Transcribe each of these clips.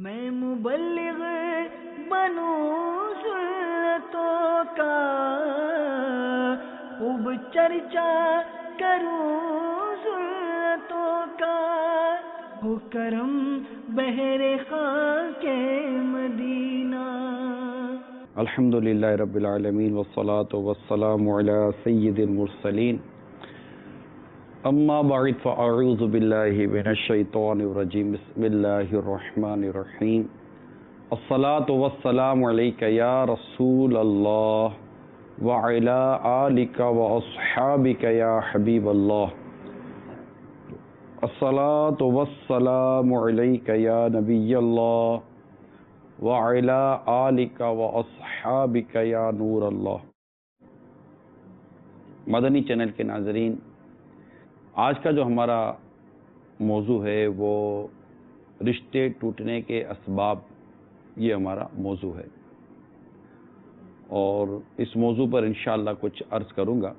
میں مبلغ بنوں سنتوں کا، خوب چرچا کروں سنتوں کا، ہو کرم بہر خاک مدینہ۔ الحمدللہ رب العالمین والصلاة والسلام علی سید المرسلین، اما بعد فاعوذ باللہ من الشیطان الرجیم، بسم اللہ الرحمن الرحیم۔ الصلاة والسلام علیک یا رسول اللہ وعلی آلک واصحابک یا حبیب اللہ۔ الصلاة والسلام علیک یا نبی اللہ وعلی آلک واصحابک یا نور اللہ۔ مدنی چینل کے ناظرین، آج کا جو ہمارا موضوع ہے وہ رشتے ٹوٹنے کے اسباب، یہ ہمارا موضوع ہے، اور اس موضوع پر انشاءاللہ کچھ عرض کروں گا،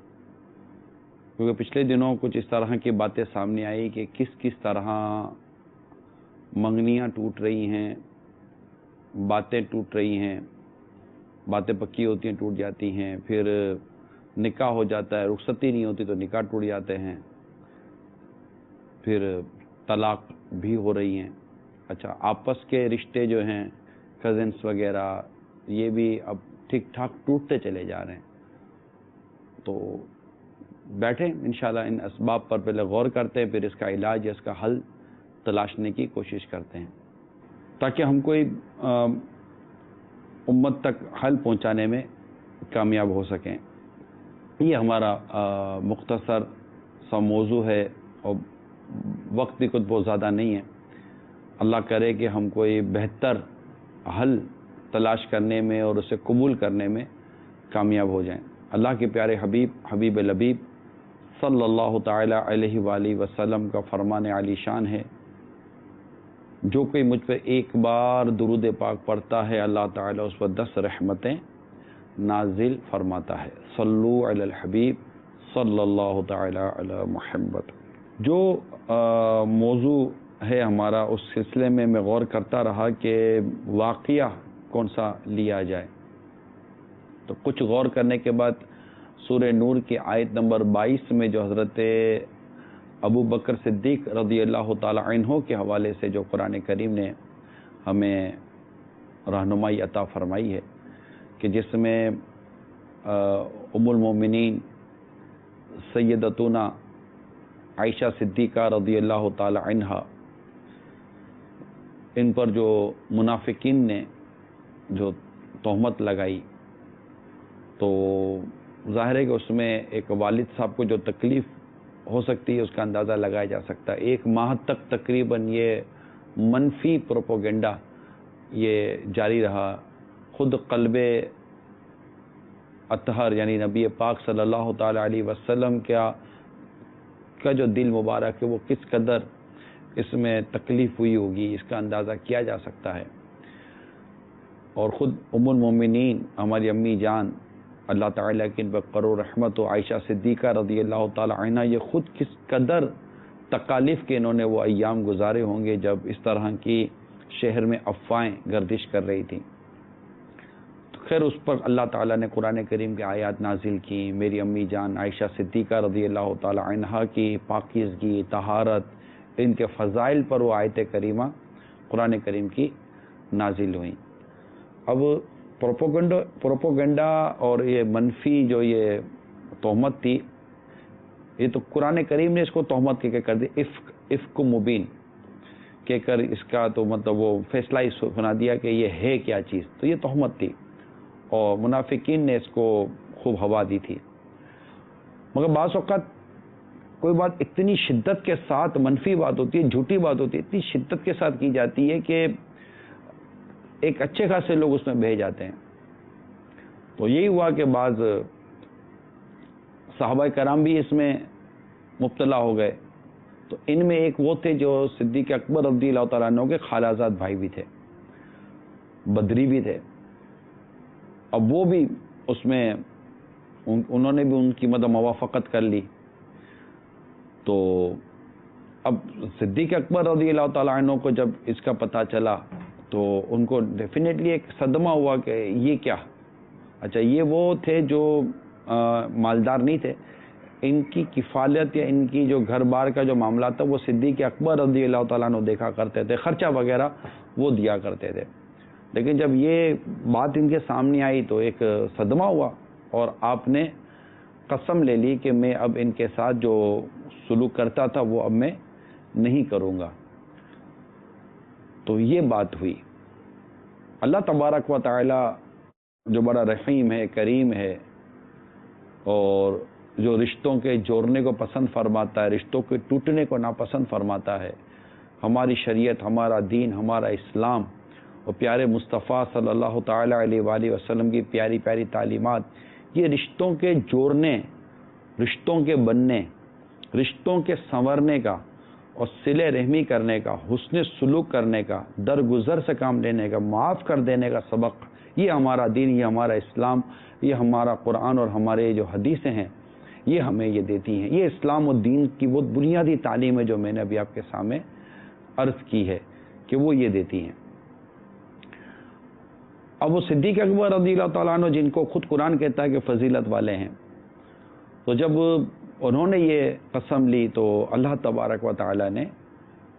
کیونکہ پچھلے دنوں کچھ اس طرح کی باتیں سامنے آئی کہ کس طرح منگنیاں ٹوٹ رہی ہیں، باتیں ٹوٹ رہی ہیں، باتیں پکی ہوتی ہیں ٹوٹ جاتی ہیں، پھر نکاح ہو جاتا ہے، رخصتی نہیں ہوتی تو نکاح ٹوٹ جاتے ہیں، پھر طلاق بھی ہو رہی ہیں۔ اچھا، آپس کے رشتے جو ہیں کزنس وغیرہ، یہ بھی اب ٹھیک ٹھاک ٹوٹتے چلے جا رہے ہیں۔ تو بیٹھیں انشاءاللہ ان اسباب پر پہلے غور کرتے ہیں، پھر اس کا علاج، اس کا حل تلاشنے کی کوشش کرتے ہیں، تاکہ ہم کوئی امت تک حل پہنچانے میں کامیاب ہو سکیں۔ یہ ہمارا مختصر سا موضوع ہے، اور وقت بھی کچھ بہت زیادہ نہیں ہے۔ اللہ کرے کہ ہم کوئی بہتر حل تلاش کرنے میں اور اسے قبول کرنے میں کامیاب ہو جائیں۔ اللہ کے پیارے حبیب لبیب صلی اللہ تعالی علیہ وآلہ وسلم کا فرمان عالی شان ہے، جو کوئی مجھ پہ ایک بار درود پاک پڑھتا ہے، اللہ تعالیٰ اس پر 10 رحمتیں نازل فرماتا ہے۔ صلو علی الحبیب صلی اللہ تعالی علی محمد۔ جو موضوع ہے ہمارا، اس سلسلے میں غور کرتا رہا کہ واقعہ کون سا لیا جائے، تو کچھ غور کرنے کے بعد سورہ نور کی آیت نمبر 22 میں جو حضرت ابو بکر صدیق رضی اللہ تعالی عنہ کے حوالے سے جو قرآن کریم نے ہمیں رہنمائی عطا فرمائی ہے، کہ جس میں ام المومنین سیدتنا عائشہ صدیقہ رضی اللہ تعالی عنہ، ان پر جو منافقین نے جو تہمت لگائی، تو ظاہر ہے کہ اس میں ایک والد صاحب کو جو تکلیف ہو سکتی ہے اس کا اندازہ لگایا جا سکتا ہے۔ 1 ماہ تک تقریباً یہ منفی پروپوگنڈا یہ جاری رہا۔ خود قلب اطہر یعنی نبی پاک صلی اللہ تعالی علیہ وسلم کا جو دل مبارک ہے وہ کس قدر اس میں تکلیف ہوئی ہوگی، اس کا اندازہ کیا جا سکتا ہے۔ اور خود ام المومنین ہماری امی جان، اللہ تعالیٰ کی ان پر کرو رحمت و عائشہ صدیقہ رضی اللہ تعالی عنہ، یہ خود کس قدر تکالیف کے انہوں نے وہ ایام گزارے ہوں گے جب اس طرح کی شہر میں افواہیں گردش کر رہی تھیں۔ خیر، اس پر اللہ تعالیٰ نے قرآن کریم کی آیات نازل کی۔ میری امی جان عائشہ صدیقہ رضی اللہ تعالی عنہ کی پاکیزگی، طہارت، ان کے فضائل پر وہ آیت کریمہ قرآن کریم کی نازل ہوئیں۔ اب پروپوگنڈا اور یہ منفی جو یہ تہمت تھی، یہ تو قرآن کریم نے اس کو تہمت کر دی، افک مبین کہہ کر اس کا تو مطلب وہ فیصلہ ہی سنا دیا کہ یہ ہے کیا چیز، تو یہ تہمت تھی، اور منافقین نے اس کو خوب ہوا دی تھی۔ مگر بعض اوقات کوئی بات اتنی شدت کے ساتھ منفی بات ہوتی ہے، جھوٹی بات ہوتی ہے، اتنی شدت کے ساتھ کی جاتی ہے کہ ایک اچھے خاصے لوگ اس میں بہہ جاتے ہیں۔ تو یہی ہوا کہ بعض صحابہ کرام بھی اس میں مبتلا ہو گئے۔ تو ان میں ایک وہ تھے جو صدیق اکبر رضی اللہ تعالیٰ عنہ کے خالازاد بھائی بھی تھے، بدری بھی تھے۔ اب وہ بھی اس میں انہوں نے بھی ان کی مدد موافقت کر لی۔ تو اب صدیق اکبر رضی اللہ تعالیٰ عنہ کو جب اس کا پتہ چلا تو ان کو ڈیفینیٹلی ایک صدمہ ہوا کہ یہ کیا. اچھا یہ وہ تھے جو مالدار نہیں تھے, ان کی کفالت یا ان کی جو گھر بار کا جو معاملہ تھا وہ صدیق اکبر رضی اللہ تعالیٰ عنہ دیکھا کرتے تھے, خرچہ وغیرہ وہ دیا کرتے تھے. لیکن جب یہ بات ان کے سامنے آئی تو ایک صدمہ ہوا, اور آپ نے قسم لے لی کہ میں اب ان کے ساتھ جو سلوک کرتا تھا وہ اب میں نہیں کروں گا. تو یہ بات ہوئی. اللہ تبارک و تعالی جو بڑا رحیم ہے, کریم ہے, اور جو رشتوں کے جوڑنے کو پسند فرماتا ہے, رشتوں کے ٹوٹنے کو ناپسند فرماتا ہے. ہماری شریعت, ہمارا دین, ہمارا اسلام اور پیارے مصطفیٰ صلی اللہ تعالیٰ علیہ وآلہ وسلم کی پیاری پیاری تعلیمات, یہ رشتوں کے جوڑنے, رشتوں کے بننے, رشتوں کے سنورنے کا اور صلہ رحمی کرنے کا, حسن سلوک کرنے کا, درگزر سے کام لینے کا, معاف کر دینے کا سبق, یہ ہمارا دین, یہ ہمارا اسلام, یہ ہمارا قرآن اور ہمارے جو حدیثیں ہیں یہ ہمیں یہ دیتی ہیں. یہ اسلام و دین کی وہ بنیادی تعلیم ہے جو میں نے ابھی آپ کے سامنے عرض کی ہے کہ وہ یہ دیتی ہیں. اب وہ صدیق اکبر رضی اللہ تعالیٰ عنہ جن کو خود قرآن کہتا ہے کہ فضیلت والے ہیں, تو جب انہوں نے یہ قسم لی تو اللہ تبارک و تعالیٰ نے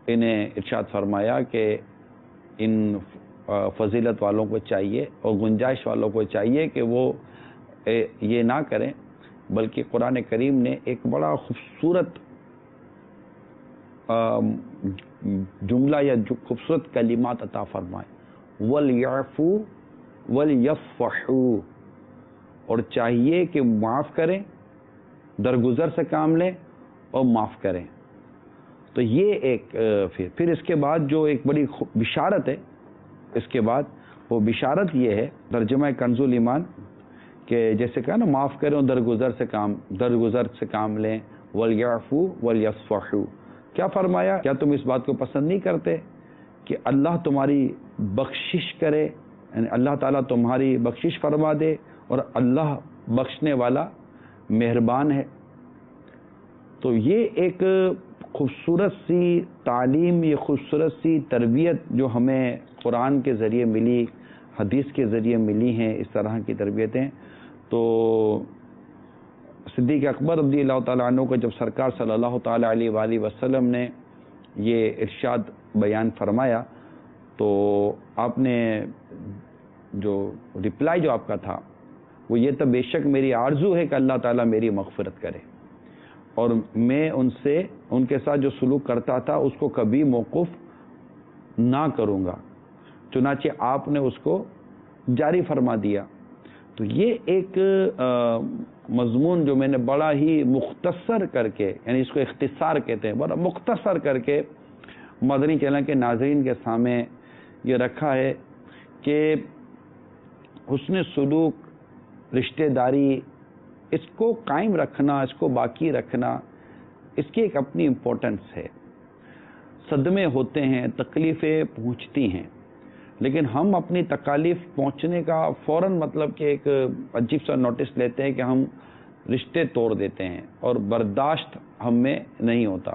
انہیں ارشاد فرمایا کہ ان فضیلت والوں کو چاہیے اور گنجائش والوں کو چاہیے کہ وہ یہ نہ کریں, بلکہ قرآن کریم نے ایک بڑا خوبصورت جملہ یا خوبصورت کلمات عطا فرمائے, وَلْيَعْفُوا وَلْيَصْفَحُوا, اور چاہیے کہ معاف کریں, درگزر سے کام لیں اور معاف کریں. تو یہ ایک پھر اس کے بعد جو ایک بڑی بشارت ہے, اس کے بعد وہ بشارت یہ ہے, ترجمہ کنز الایمان, کہ جیسے کہا نا معاف کریں اور درگزر سے کام لیں, وَلْيَعْفُوا وَلْيَصْفَحُوا. کیا فرمایا, کیا تم اس بات کو پسند نہیں کرتے کہ اللہ تمہاری بخشش کرے, یعنی اللہ تعالیٰ تمہاری بخشش فرما دے, اور اللہ بخشنے والا مہربان ہے. تو یہ ایک خوبصورت سی تعلیم, یہ خوبصورت سی تربیت جو ہمیں قرآن کے ذریعے ملی, حدیث کے ذریعے ملی ہیں, اس طرح کی تربیتیں. تو صدیق اکبر رضی اللہ تعالیٰ عنہ کو جب سرکار صلی اللہ تعالیٰ علیہ وآلہ وسلم نے یہ ارشاد بیان فرمایا تو آپ نے جو رپلائی جو آپ کا تھا وہ یہ تھا, بے شک میری آرزو ہے کہ اللہ تعالیٰ میری مغفرت کرے, اور میں ان کے ساتھ جو سلوک کرتا تھا اس کو کبھی موقوف نہ کروں گا. چنانچہ آپ نے اس کو جاری فرما دیا. تو یہ ایک مضمون جو میں نے بڑا ہی مختصر کر کے, یعنی اس کو اختصار کہتے ہیں, بڑا مختصر کر کے مدنی چینل کے ناظرین کے سامنے یہ رکھا ہے کہ حسن سلوک, رشتہ داری, اس کو قائم رکھنا, اس کو باقی رکھنا, اس کی ایک اپنی امپورٹنس ہے. صدمے ہوتے ہیں, تکلیفیں پہنچتی ہیں, لیکن ہم اپنی تکالیف پہنچنے کا فوراً مطلب کہ ایک عجیب سا نوٹس لیتے ہیں کہ ہم رشتے توڑ دیتے ہیں اور برداشت ہم میں نہیں ہوتا.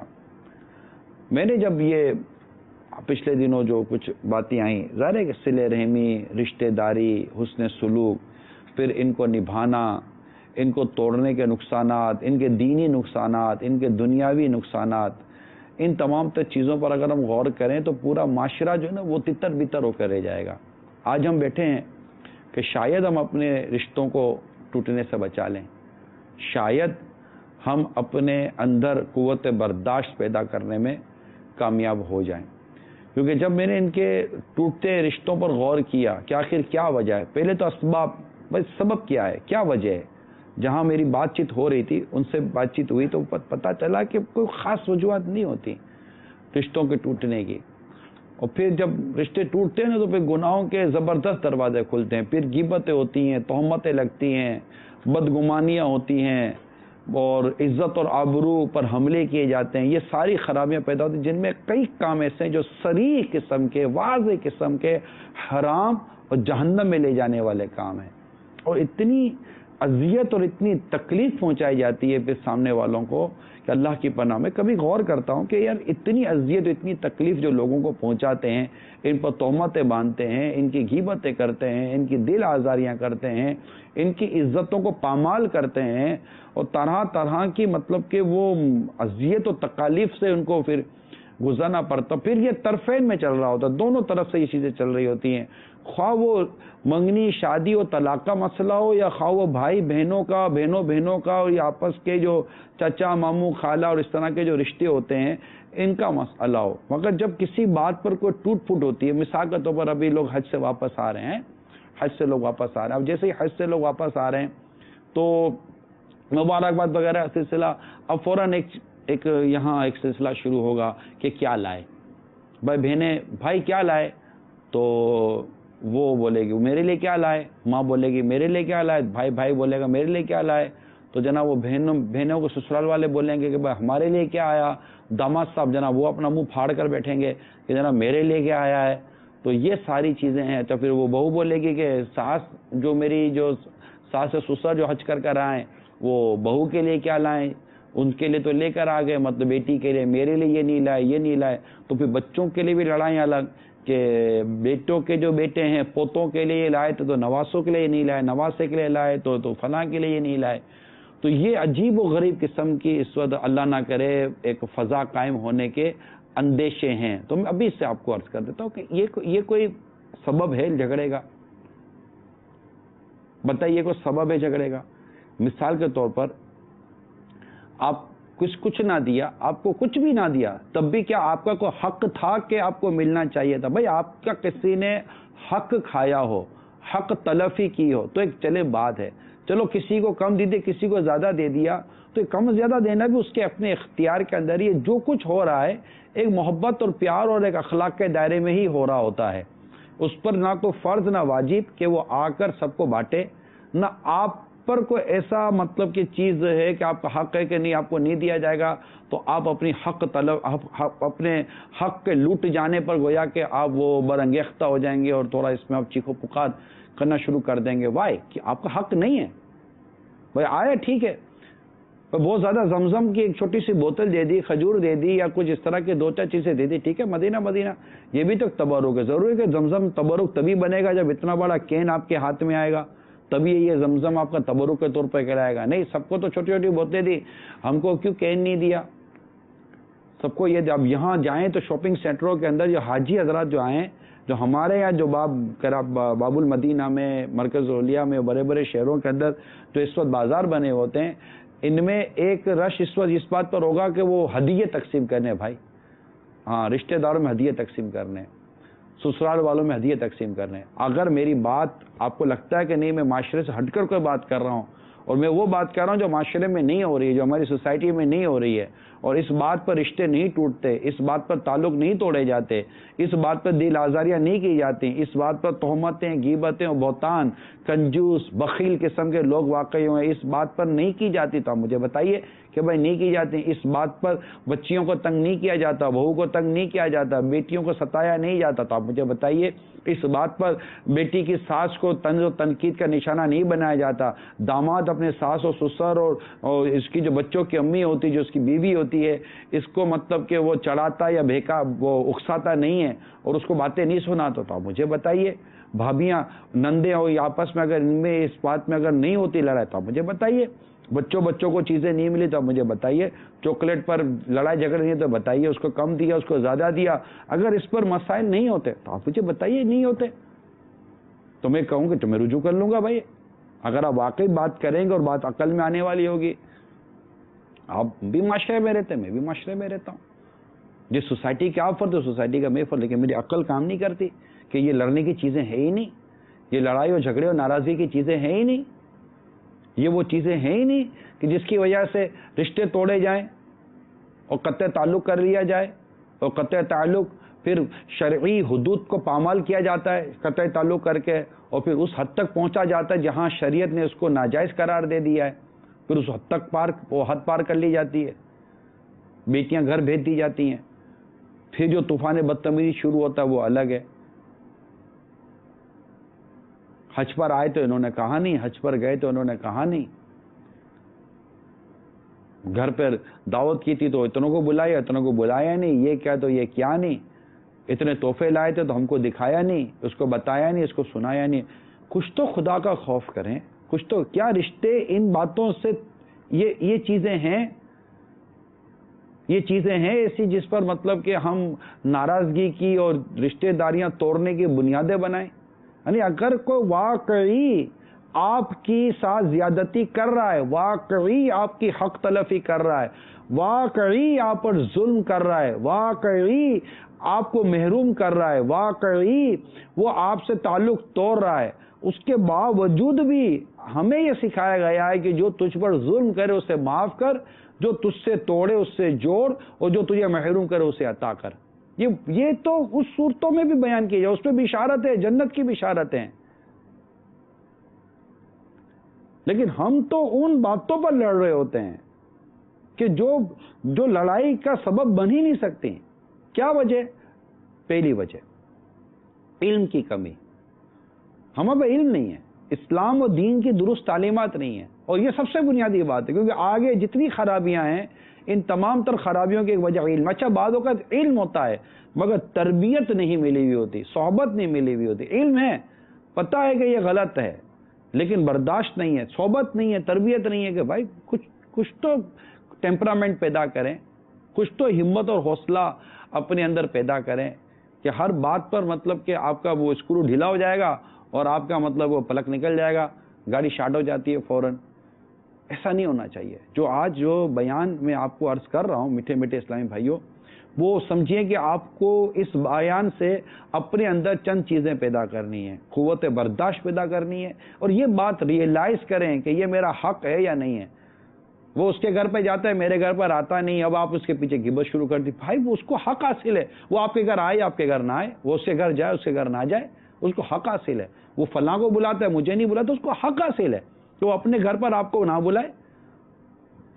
میں نے جب یہ پچھلے دنوں جو کچھ باتیں آئیں, ظاہر ہے کہ صلہ رحمی, رشتہ داری, حسن سلوک, پھر ان کو نبھانا, ان کو توڑنے کے نقصانات, ان کے دینی نقصانات, ان کے دنیاوی نقصانات, ان تمام تر چیزوں پر اگر ہم غور کریں تو پورا معاشرہ جو ہے نا وہ تتر بتر ہو کر رہ جائے گا. آج ہم بیٹھے ہیں کہ شاید ہم اپنے رشتوں کو ٹوٹنے سے بچا لیں, شاید ہم اپنے اندر قوت برداشت پیدا کرنے میں کامیاب ہو جائیں. کیونکہ جب میں نے ان کے ٹوٹتے رشتوں پر غور کیا کہ آخر کیا وجہ ہے, پہلے تو اسباب, بھائی سبب کیا ہے, کیا وجہ ہے. جہاں میری بات چیت ہو رہی تھی ان سے بات چیت ہوئی تو پتہ چلا کہ کوئی خاص وجوہات نہیں ہوتی رشتوں کے ٹوٹنے کی. اور پھر جب رشتے ٹوٹتے ہیں نا تو پھر گناہوں کے زبردست دروازے کھلتے ہیں, پھر غیبتیں ہوتی ہیں, تہمتیں لگتی ہیں, بدگمانیاں ہوتی ہیں, اور عزت اور آبرو پر حملے کیے جاتے ہیں. یہ ساری خرابیاں پیدا ہوتی ہیں جن میں کئی کام ایسے ہیں جو صریح قسم کے, واضح قسم کے حرام اور جہنم میں لے جانے والے کام ہیں. اور اتنی اذیت اور اتنی تکلیف پہنچائی جاتی ہے پھر سامنے والوں کو کہ اللہ کی پناہ میں کبھی غور کرتا ہوں کہ یار اتنی اذیت اتنی تکلیف جو لوگوں کو پہنچاتے ہیں، ان پر تہمتیں باندھتے ہیں، ان کی غیبتیں کرتے ہیں، ان کی دل آزاریاں کرتے ہیں، ان کی عزتوں کو پامال کرتے ہیں، اور طرح طرح کی مطلب کہ وہ اذیت و تکالیف سے ان کو پھر گزرنا پڑتا. پھر یہ طرفین میں چل رہا ہوتا، دونوں طرف سے یہ چیزیں چل رہی ہوتی ہیں، خواہ وہ منگنی شادی و طلاق کا مسئلہ ہو، یا خواہ وہ بھائی بہنوں کا، بہنوں کا، اور یہ آپس کے جو چچا ماموں خالہ اور اس طرح کے جو رشتے ہوتے ہیں ان کا مسئلہ ہو. مگر جب کسی بات پر کوئی ٹوٹ پھوٹ ہوتی ہے، مثال کے طور پر ابھی لوگ حج سے واپس آ رہے ہیں، اب جیسے ہی حج سے لوگ واپس آ رہے ہیں تو مبارکباد وغیرہ سلسلہ، اب فوراً ایک یہاں ایک سلسلہ شروع ہوگا کہ کیا لائے بھائی بہنیں، بھائی کیا لائے، تو وہ بولے گی میرے لیے کیا لائے، ماں بولے گی میرے لیے کیا لائے، بھائی بولے گا میرے لیے کیا لائے، تو جناب وہ بہنوں کو سسرال والے بولیں گے کہ بھائی ہمارے لیے کیا آیا، داماد صاحب جناب وہ اپنا منہ پھاڑ کر بیٹھیں گے کہ جناب میرے لیے کیا آیا ہے. تو یہ ساری چیزیں ہیں. تو پھر وہ بہو بولے گی کہ ساس جو ساس سسر جو حج کر آئیں وہ بہو کے لیے کیا لائیں، ان کے لیے تو لے کر آ گئے، مطلب بیٹی کے لیے میرے لیے یہ نہیں لائے. تو پھر بچوں کے لیے بھی لڑائیں الگ کہ بیٹوں کے جو بیٹے ہیں پوتوں کے لیے لائے تو نواسوں کے لیے نہیں لائے، نواسے کے لیے لائے تو فلاں کے لیے نہیں لائے. تو یہ عجیب و غریب قسم کی اس وقت اللہ نہ کرے ایک فضا قائم ہونے کے اندیشے ہیں. تو میں ابھی اس سے آپ کو عرض کر دیتا ہوں کہ یہ کوئی سبب ہے جھگڑے کا؟ بتائیے کوئی سبب ہے جھگڑے کا؟ مثال کے طور پر آپ کچھ نہ دیا، آپ کو کچھ بھی نہ دیا، تب بھی کیا آپ کا کوئی حق تھا کہ آپ کو ملنا چاہیے تھا؟ بھائی آپ کا کسی نے حق کھایا ہو، حق تلفی کی ہو تو ایک چلے بات ہے، چلو کسی کو کم دے دیا کسی کو زیادہ دے دیا، تو کم زیادہ دینا بھی اس کے اپنے اختیار کے اندر ہی. جو کچھ ہو رہا ہے ایک محبت اور پیار اور ایک اخلاق کے دائرے میں ہی ہو رہا ہوتا ہے. اس پر نہ تو فرض نہ واجب کہ وہ آ کر سب کو بانٹے، نہ آپ پر کوئی ایسا مطلب کہ چیز ہے کہ آپ کا حق ہے کہ نہیں آپ کو نہیں دیا جائے گا تو آپ اپنی اپنے حق کے لوٹ جانے پر گویا کہ آپ وہ برانگیختہ ہو جائیں گے اور تھوڑا اس میں آپ چیخو پکار کرنا شروع کر دیں گے. وائی کہ آپ کا حق نہیں ہے. بھائی آیا ٹھیک ہے، بہت زیادہ زمزم کی ایک چھوٹی سی بوتل دے دی، کھجور دے دی، یا کچھ اس طرح کی 2-4 چیزیں دے دی، ٹھیک ہے، مدینہ یہ بھی تو تبرک ہے. ضروری ہے کہ زمزم تبرک تبھی بنے گا جب اتنا بڑا کین آپ کے ہاتھ میں آئے گا، تبھی یہ زمزم آپ کا تبرک کے طور پر کہلائے گا. نہیں، سب کو تو چھوٹی چھوٹی بوتلیں دی، ہم کو کیوں کین نہیں دیا؟ سب کو یہ. اب یہاں جائیں تو شاپنگ سینٹروں کے اندر جو حاجی حضرات جو آئیں، جو ہمارے یہاں جو باب المدینہ میں، مرکز اولیاء میں، بڑے بڑے شہروں کے اندر جو اس وقت بازار بنے ہوتے ہیں، ان میں ایک رش اس وقت اس بات پر ہوگا کہ وہ ہدیے تقسیم کرنے. بھائی ہاں، رشتہ داروں میں ہدیے تقسیم کرنے، سسرال والوں میں ہدیے تقسیم کرنے. اگر میری بات آپ کو لگتا ہے کہ نہیں میں معاشرے سے ہٹ کر کوئی بات کر رہا ہوں، اور میں وہ بات کر رہا ہوں جو معاشرے میں نہیں ہو رہی ہے، جو ہماری سوسائٹی میں نہیں ہو رہی ہے، اور اس بات پر رشتے نہیں ٹوٹتے، اس بات پر تعلق نہیں توڑے جاتے، اس بات پر دل آزاریاں نہیں کی جاتی، اس بات پر تہمتیں، غیبتیں اور بہتان، کنجوس بخیل قسم کے لوگ واقع ہوئے ہیں، اس بات پر نہیں کی جاتی، تو آپ مجھے بتائیے کہ بھائی نہیں کی جاتی. اس بات پر بچیوں کو تنگ نہیں کیا جاتا، بہو کو تنگ نہیں کیا جاتا، بیٹیوں کو ستایا نہیں جاتا، تو آپ مجھے بتائیے اس بات پر بیٹی کی ساس کو طنز و تنقید کا نشانہ نہیں بنایا جاتا، داماد اپنے ساس و سسر اور اس کی جو بچوں کی امی ہوتی، جو اس کی بیوی ہوتی ہے، اس کو مطلب کہ وہ چڑھاتا یا بھیکا وہ اکساتا نہیں ہے اور اس کو باتیں نہیں سناتا. تو آپ مجھے بتائیے بھابیاں نندے ہو آپس میں اگر ان میں اس بات میں اگر نہیں ہوتی لڑائی تو آپ مجھے بتائیے. بچوں کو چیزیں نہیں ملی تو آپ مجھے بتائیے. چاکلیٹ پر لڑائی جھگڑ نہیں ہے تو بتائیے اس کو کم دیا اس کو زیادہ دیا. اگر اس پر مسائل نہیں ہوتے تو آپ مجھے بتائیے نہیں ہوتے تو میں کہوں کہ تو میں رجوع کر لوں گا. بھائی اگر آپ واقعی بات کریں گے اور بات عقل میں آنے والی ہوگی. آپ بھی معاشرے میں رہتے میں بھی معاشرے میں رہتا ہوں. جس سوسائٹی کے آپ فرد ہے سوسائٹی کا میں فرد, لیکن میری عقل کام نہیں کرتی کہ یہ لڑنے کی چیزیں ہیں ہی نہیں, یہ لڑائی اور جھگڑے اور ناراضگی کی چیزیں ہیں ہی نہیں, یہ وہ چیزیں ہیں ہی نہیں کہ جس کی وجہ سے رشتے توڑے جائیں اور قطع تعلق کر لیا جائے, اور قطع تعلق پھر شرعی حدود کو پامال کیا جاتا ہے قطع تعلق کر کے, اور پھر اس حد تک پہنچا جاتا ہے جہاں شریعت نے اس کو ناجائز قرار دے دیا ہے, پھر اس حد تک وہ حد پار کر لی جاتی ہے, بیٹیاں گھر بھیج دی جاتی ہیں, پھر جو طوفان بدتمیزی شروع ہوتا ہے وہ الگ ہے. حج پر آئے تو انہوں نے کہا نہیں, حج پر گئے تو انہوں نے کہا نہیں, گھر پر دعوت کی تھی تو اتنوں کو بلایا, اتنوں کو بلایا نہیں, یہ کیا تو یہ کیا نہیں, اتنے تحفے لائے تھے تو ہم کو دکھایا نہیں, اس کو بتایا نہیں, اس کو سنایا نہیں. کچھ تو خدا کا خوف کریں, کچھ تو, کیا رشتے ان باتوں سے, یہ چیزیں ہیں, یہ چیزیں ہیں ایسی جس پر مطلب کہ ہم ناراضگی کی اور رشتہ داریاں توڑنے کی بنیادیں بنائیں. یعنی اگر کوئی واقعی آپ کی ساتھ زیادتی کر رہا ہے, واقعی آپ کی حق تلفی کر رہا ہے, واقعی آپ پر ظلم کر رہا ہے, واقعی آپ کو محروم کر رہا ہے, واقعی وہ آپ سے تعلق توڑ رہا ہے, اس کے باوجود بھی ہمیں یہ سکھایا گیا ہے کہ جو تجھ پر ظلم کرے اسے معاف کر, جو تجھ سے توڑے اس سے جوڑ, اور جو تجھے محروم کرے اسے عطا کر. یہ تو اس صورتوں میں بھی بیان کیا جائے, اس پہ بشارت ہے, جنت کی بشارت ہیں. لیکن ہم تو ان باتوں پر لڑ رہے ہوتے ہیں کہ جو لڑائی کا سبب بن ہی نہیں سکتی. کیا وجہ؟ پہلی وجہ علم کی کمی. ہمیں علم نہیں ہے, اسلام و دین کی درست تعلیمات نہیں ہے, اور یہ سب سے بنیادی بات ہے, کیونکہ آگے جتنی خرابیاں ہیں ان تمام تر خرابیوں کی ایک وجہ علم. اچھا, بعض اوقات علم ہوتا ہے مگر تربیت نہیں ملی ہوئی ہوتی, صحبت نہیں ملی ہوئی ہوتی. علم ہے, پتہ ہے کہ یہ غلط ہے, لیکن برداشت نہیں ہے, صحبت نہیں ہے, تربیت نہیں ہے کہ بھائی کچھ تو ٹیمپرامنٹ پیدا کریں, کچھ تو ہمت اور حوصلہ اپنے اندر پیدا کریں کہ ہر بات پر مطلب کہ آپ کا وہ اسکرو ڈھیلا ہو جائے گا اور آپ کا مطلب وہ پلک نکل جائے گا, گاڑی شارٹ ہو جاتی ہے فوراً. ایسا نہیں ہونا چاہیے. جو بیان میں آپ کو عرض کر رہا ہوں میٹھے میٹھے اسلامی بھائیوں, وہ سمجھیے کہ آپ کو اس بیان سے اپنے اندر چند چیزیں پیدا کرنی ہے, قوت برداشت پیدا کرنی ہے, اور یہ بات ریئلائز کریں کہ یہ میرا حق ہے یا نہیں ہے. وہ اس کے گھر پہ جاتا ہے, میرے گھر پر آتا نہیں, اب آپ اس کے پیچھے غیبت شروع کر دی. بھائی وہ اس کو حق حاصل ہے, وہ آپ کے گھر آئے آپ کے گھر نہ آئے, وہ اس کے گھر جائے اس کے گھر نہ جائے, اس کو حق حاصل ہے. وہ فلاں کو بلاتا ہے, مجھے نہیں بلاتا, اس کو حق حاصل ہے کہ وہ اپنے گھر پر آپ کو نہ بلائے.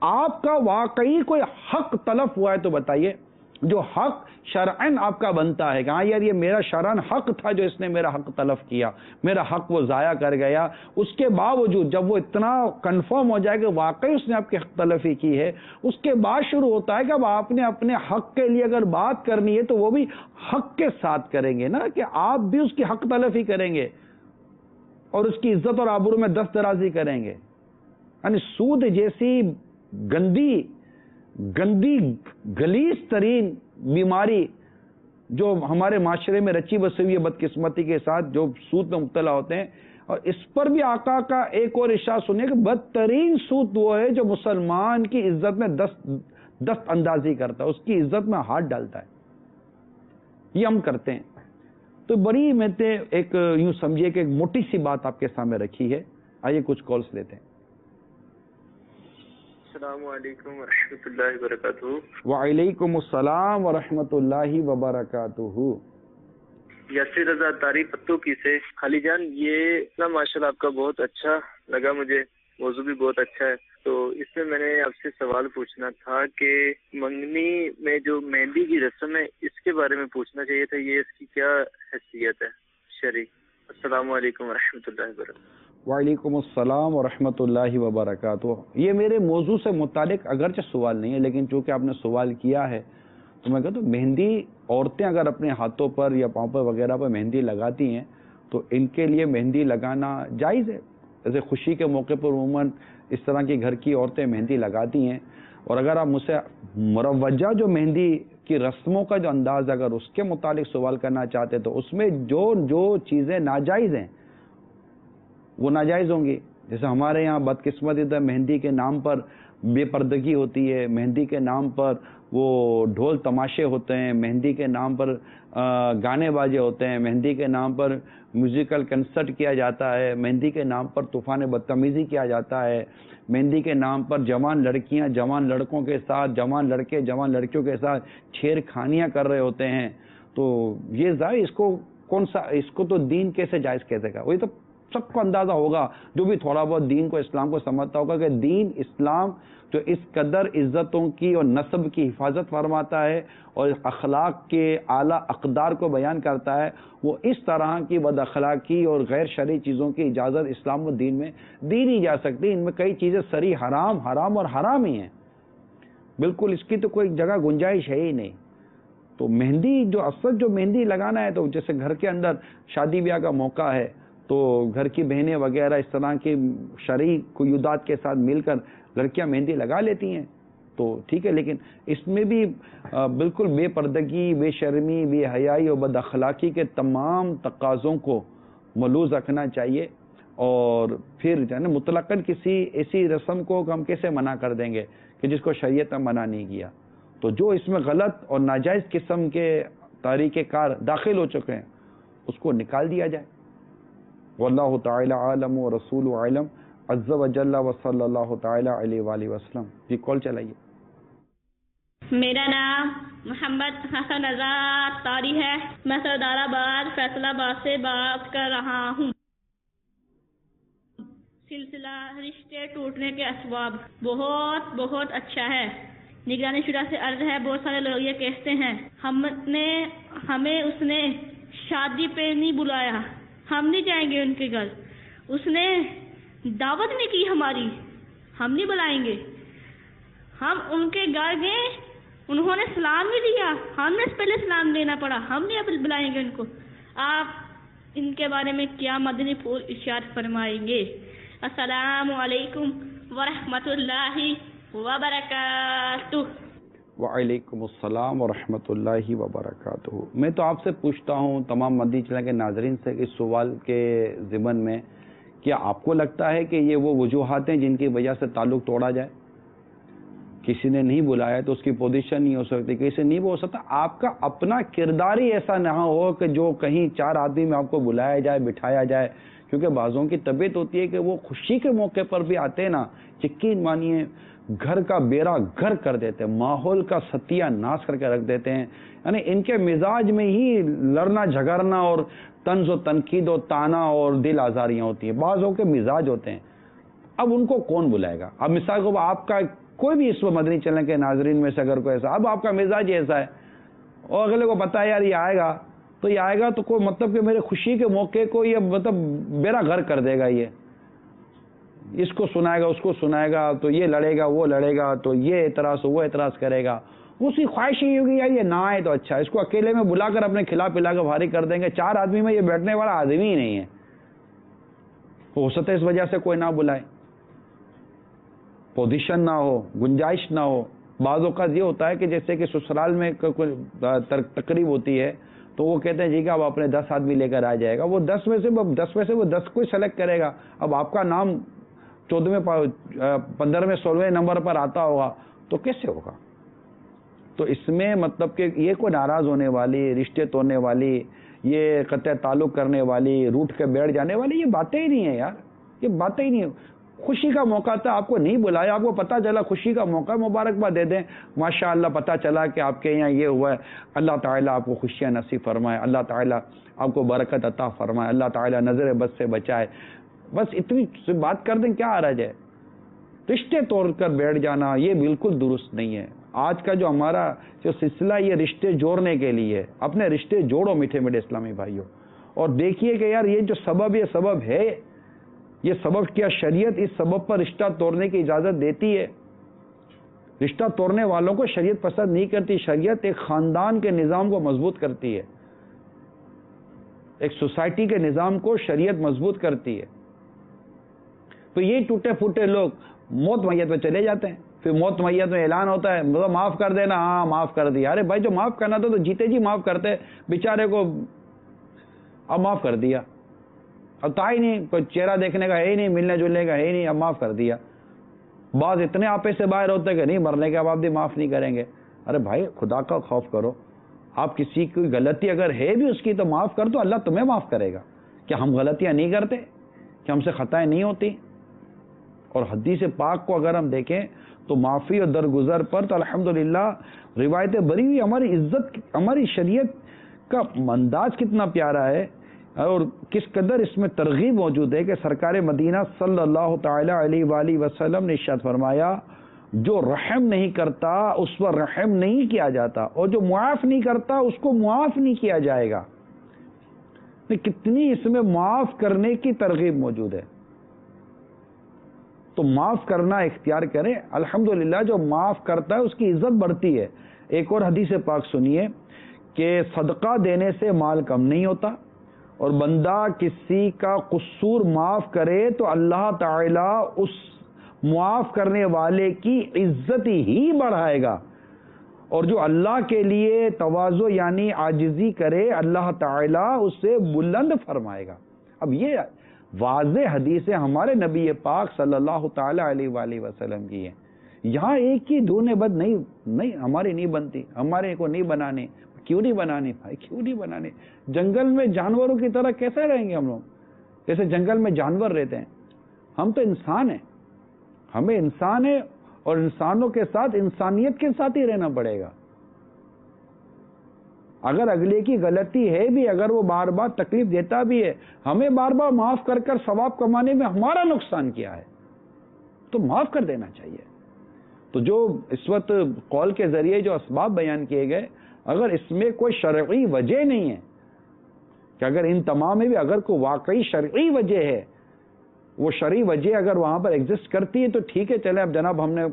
آپ کا واقعی کوئی حق تلف ہوا ہے تو بتائیے, جو حق شرعن آپ کا بنتا ہے کہ ہاں یار یہ میرا شرعن حق تھا, جو اس نے میرا حق تلف کیا, میرا حق وہ ضائع کر گیا. اس کے باوجود جب وہ اتنا کنفرم ہو جائے کہ واقعی اس نے آپ کی حق تلفی کی ہے, اس کے بعد شروع ہوتا ہے کہ اب آپ نے اپنے حق کے لیے اگر بات کرنی ہے تو وہ بھی حق کے ساتھ کریں گے نا, کہ آپ بھی اس کی حق تلفی کریں گے اور اس کی عزت اور آبرو میں دست درازی کریں گے. یعنی سود جیسی گندی غلیظ ترین بیماری جو ہمارے معاشرے میں رچی بسی ہوئی ہے بدقسمتی کے ساتھ, جو سود میں مبتلا ہوتے ہیں, اور اس پر بھی آقا کا ایک اور ارشاد سنیے کہ بدترین سود وہ ہے جو مسلمان کی عزت میں دست اندازی کرتا ہے, اس کی عزت میں ہاتھ ڈالتا ہے. یہ ہم کرتے ہیں. تو بڑی میں نے ایک یوں سمجھیے کہ ایک موٹی سی بات آپ کے سامنے رکھی ہے. آئیے کچھ کالز لیتے ہیں. السلام علیکم ورحمۃ اللہ وبرکاتہ. وعلیکم السلام ورحمۃ اللہ وبرکاتہ. یاسر رضا تاری پتو کی سے. خالی جان, یہ ماشاء اللہ آپ کا بہت اچھا لگا مجھے, موضوع بھی بہت اچھا ہے. تو اس میں نے آپ سے سوال پوچھنا تھا کہ منگنی میں جو مہندی کی رسم ہے اس کے بارے میں پوچھنا چاہیے تھا, یہ اس کی کیا حیثیت ہے شرعی. السلام علیکم ورحمۃ اللہ وبرکاتہ. وعلیکم السلام ورحمۃ اللہ وبرکاتہ. یہ میرے موضوع سے متعلق اگرچہ سوال نہیں ہے, لیکن چونکہ آپ نے سوال کیا ہے تو میں کہتا ہوں مہندی عورتیں اگر اپنے ہاتھوں پر یا پاؤں پر وغیرہ پر مہندی لگاتی ہیں تو ان کے لیے مہندی لگانا جائز ہے. جیسے خوشی کے موقع پر عموماً اس طرح کی گھر کی عورتیں مہندی لگاتی ہیں, اور اگر آپ مجھ سے مروجہ جو مہندی کی رسموں کا جو انداز اگر اس کے متعلق سوال کرنا چاہتے تو اس میں جو چیزیں ناجائز ہیں وہ ناجائز ہوں گی. جیسے ہمارے یہاں بدقسمتی طرح مہندی کے نام پر بے پردگی ہوتی ہے, مہندی کے نام پر وہ ڈھول تماشے ہوتے ہیں, مہندی کے نام پر گانے باجے ہوتے ہیں, مہندی کے نام پر میوزیکل کنسرٹ کیا جاتا ہے, مہندی کے نام پر طوفان بدتمیزی کیا جاتا ہے, مہندی کے نام پر جوان لڑکیاں جوان لڑکوں کے ساتھ, جوان لڑکے جوان لڑکیوں کے ساتھ چھیڑ خانیاں کر رہے ہوتے ہیں. تو یہ ظاہر اس کو تو دین کیسے جائز کہہ دے گا. وہی تو سب کو اندازہ ہوگا جو بھی تھوڑا بہت دین کو اسلام کو سمجھتا ہوگا کہ دین اسلام جو اس قدر عزتوں کی اور نسب کی حفاظت فرماتا ہے اور اخلاق کے اعلیٰ اقدار کو بیان کرتا ہے، وہ اس طرح کی بد اخلاقی اور غیر شرعی چیزوں کی اجازت اسلام و دین میں دی نہیں جا سکتی۔ ان میں کئی چیزیں صریح حرام اور حرام ہی ہیں، بالکل اس کی تو کوئی جگہ گنجائش ہے ہی نہیں۔ تو مہندی جو اصل جو مہندی لگانا ہے، تو جیسے گھر کے اندر شادی بیاہ کا موقع ہے تو گھر کی بہنیں وغیرہ اس طرح کی شرعی قیودات کے ساتھ مل کر لڑکیاں مہندی لگا لیتی ہیں تو ٹھیک ہے، لیکن اس میں بھی بالکل بے پردگی، بے شرمی، بے حیائی اور بد اخلاقی کے تمام تقاضوں کو ملوث رکھنا چاہیے۔ اور پھر جو ہے نا مطلقاً کسی ایسی رسم کو ہم کیسے منع کر دیں گے کہ جس کو شریعت نے منع نہیں کیا؟ تو جو اس میں غلط اور ناجائز قسم کے طریقہ کار داخل ہو چکے ہیں اس کو نکال دیا جائے۔ واللہ تعالی عالم و رسول عالم عز و جل و صلی اللہ تعالی علیہ وآلہ وسلم۔ جی کال چلائیے۔ میرا نام محمد حسن آزاد طاری ہے، میں سردار آباد فیصل آباد سے بات کر رہا ہوں۔ سلسلہ رشتے ٹوٹنے کے اسباب بہت اچھا ہے۔ نگرانی شدہ سے عرض ہے، بہت سارے لوگ یہ کہتے ہیں ہمیں اس نے شادی پہ نہیں بلایا، ہم نہیں جائیں گے ان کے گھر، اس نے دعوت نہیں کی ہماری، ہم نہیں بلائیں گے۔ ہم ان کے گھر گئے، انہوں نے سلام نہیں دیا، ہم نے پہلے سلام دینا پڑا، ہم نہیں بلائیں گے ان کو۔ آپ ان کے بارے میں کیا مدنی پھول ارشاد فرمائیں گے؟ السلام علیکم ورحمۃ اللہ وبرکاتہ۔ وعلیکم السلام ورحمۃ اللہ وبرکاتہ۔ میں تو آپ سے پوچھتا ہوں تمام مدنی چینل کے ناظرین سے اس سوال کے ضمن میں، کیا آپ کو لگتا ہے کہ یہ وہ وجوہات ہیں جن کی وجہ سے تعلق توڑا جائے؟ کسی نے نہیں بلایا تو اس کی پوزیشن نہیں ہو سکتی، کسی سے نہیں ہو سکتا، آپ کا اپنا کردار ہی ایسا نہ ہو کہ جو کہیں چار آدمی میں آپ کو بلایا جائے، بٹھایا جائے۔ کیونکہ بعضوں کی طبیعت ہوتی ہے کہ وہ خوشی کے موقع پر بھی آتے ہیں نا، یقین مانیے گھر کا بیڑا گھر کر دیتے ہیں، ماحول کا ستیہ ناش کر کے رکھ دیتے ہیں۔ یعنی ان کے مزاج میں ہی لڑنا جھگڑنا اور طنز و تنقید و طعنہ اور دل آزاریاں ہوتی ہیں، بعضوں کے مزاج ہوتے ہیں۔ اب ان کو کون بلائے گا؟ اب مثال کو آپ کا کوئی بھی اس وقت مدنی چینل کے ناظرین میں سے اگر کوئی ایسا، اب آپ کا مزاج ایسا ہے اور اگلے کو پتا ہے یار یہ آئے گا تو یہ آئے گا تو کوئی مطلب کہ میرے خوشی کے موقع کو یہ مطلب میرا گھر کر دے گا، یہ اس کو سنائے گا اس کو سنائے گا، تو یہ لڑے گا وہ لڑے گا، تو یہ اعتراض وہ اعتراض کرے گا۔ اس کی خواہش یہ ہوگی یار یہ نہ آئے تو اچھا، اس کو اکیلے میں بلا کر اپنے کھلا پلا کر بھاری کر دیں گے، چار آدمی میں یہ بیٹھنے والا آدمی ہی نہیں ہے، ہو سکتا ہے اس وجہ سے کوئی نہ بلائے، پوزیشن نہ ہو، گنجائش نہ ہو۔ بعض اوقات یہ ہوتا ہے کہ جیسے کہ سسرال میں کوئی تقریب ہوتی ہے تو وہ کہتے ہیں جی کہ اب اپنے 10 آدمی لے کر آ جائے گا، وہ 10 میں سے وہ 10 کو ہی سلیکٹ کرے گا۔ اب آپ کا نام 14ویں 15ویں 16ویں نمبر پر آتا ہوگا تو کیسے ہوگا؟ تو اس میں مطلب کہ یہ کوئی ناراض ہونے والی، رشتے توڑنے والی، یہ قطع تعلق کرنے والی، روٹ کے بیٹھ جانے والی یہ باتیں ہی نہیں ہیں یار، یہ باتیں ہی نہیں ہیں۔ خوشی کا موقع تھا، آپ کو نہیں بلایا، آپ کو پتہ چلا خوشی کا موقع، مبارکباد دے دیں، ماشاءاللہ پتہ چلا کہ آپ کے یہاں یہ ہوا ہے، اللہ تعالیٰ آپ کو خوشیاں نصیب فرمائے، اللہ تعالیٰ آپ کو برکت عطا فرمائے، اللہ تعالیٰ نظر بد سے بچائے، بس اتنی بات کر دیں، کیا حرج ہے؟ رشتے توڑ کر بیٹھ جانا یہ بالکل درست نہیں ہے۔ آج کا جو ہمارا جو سلسلہ یہ رشتے جوڑنے کے لیے، اپنے رشتے جوڑو میٹھے میٹھے اسلامی بھائیوں، اور دیکھیے کہ یار یہ جو سبب یہ سبب ہے، یہ سبب کیا شریعت اس سبب پر رشتہ توڑنے کی اجازت دیتی ہے؟ رشتہ توڑنے والوں کو شریعت پسند نہیں کرتی، شریعت ایک خاندان کے نظام کو مضبوط کرتی ہے، ایک سوسائٹی کے نظام کو شریعت مضبوط کرتی ہے۔ تو یہ ٹوٹے پھوٹے لوگ موت میت میں چلے جاتے ہیں، پھر موت میت میں اعلان ہوتا ہے مطلب معاف کر دینا، ہاں معاف کر دیا۔ ارے بھائی جو معاف کرنا تھا تو جیتے جی معاف کرتے، بیچارے کو اب معاف کر دیا، اب تھا ہی نہیں، کوئی چہرہ دیکھنے کا ہے ہی نہیں، ملنے جلنے کا ہے ہی نہیں، اب معاف کر دیا۔ بعض اتنے آپے سے باہر ہوتے ہیں کہ نہیں مرنے کے بعد بھی معاف نہیں کریں گے۔ ارے بھائی خدا کا خوف کرو، آپ کسی کی غلطی اگر ہے بھی اس کی تو معاف کر دو، اللہ تمہیں معاف کرے گا۔ کیا ہم غلطیاں نہیں کرتے؟ کیا ہم سے خطائیں نہیں ہوتی؟ اور حدیث پاک کو اگر ہم دیکھیں تو معافی اور درگزر پر تو الحمدللہ روایتیں بری ہوئی، ہماری عزت، ہماری شریعت کا انداز کتنا پیارا ہے اور کس قدر اس میں ترغیب موجود ہے کہ سرکار مدینہ صلی اللہ تعالی علیہ وآلہ وسلم نے ارشاد فرمایا جو رحم نہیں کرتا اس پر رحم نہیں کیا جاتا، اور جو معاف نہیں کرتا اس کو معاف نہیں کیا جائے گا۔ کتنی اس میں معاف کرنے کی ترغیب موجود ہے، تو معاف کرنا اختیار کریں۔ الحمدللہ جو معاف کرتا ہے اس کی عزت بڑھتی ہے۔ ایک اور حدیث پاک سنیے کہ صدقہ دینے سے مال کم نہیں ہوتا، اور بندہ کسی کا قصور معاف کرے تو اللہ تعالی اس معاف کرنے والے کی عزت ہی بڑھائے گا، اور جو اللہ کے لیے تواضع یعنی عاجزی کرے اللہ تعالی اسے بلند فرمائے گا۔ اب یہ واضح حدیثیں ہمارے نبی پاک صلی اللہ تعالی علیہ وآلہ وسلم کی ہیں۔ یہاں ایک ہی دھونے بد نہیں ہماری نہیں بنتی، ہمارے کو نہیں بنانے۔ کیوں نہیں بنانے بھائی، کیوں نہیں بنانے؟ جنگل میں جانوروں کی طرح کیسے رہیں گے ہم لوگ؟ جیسے جنگل میں جانور رہتے ہیں، ہم تو انسان ہیں، ہمیں انسان ہے اور انسانوں کے ساتھ انسانیت کے ساتھ ہی رہنا پڑے گا۔ اگر اگلے کی غلطی ہے بھی، اگر وہ بار بار تکلیف دیتا بھی ہے، ہمیں بار بار معاف کر کر ثواب کمانے میں ہمارا نقصان کیا ہے؟ تو معاف کر دینا چاہیے۔ تو جو اس وقت قول کے ذریعے جو اسباب بیان کیے گئے، اگر اس میں کوئی شرعی وجہ نہیں ہے کہ اگر ان تمام میں بھی اگر کوئی واقعی شرعی وجہ ہے، وہ شرعی وجہ اگر وہاں پر ایگزسٹ کرتی ہے تو ٹھیک ہے، چلے اب جناب ہم نے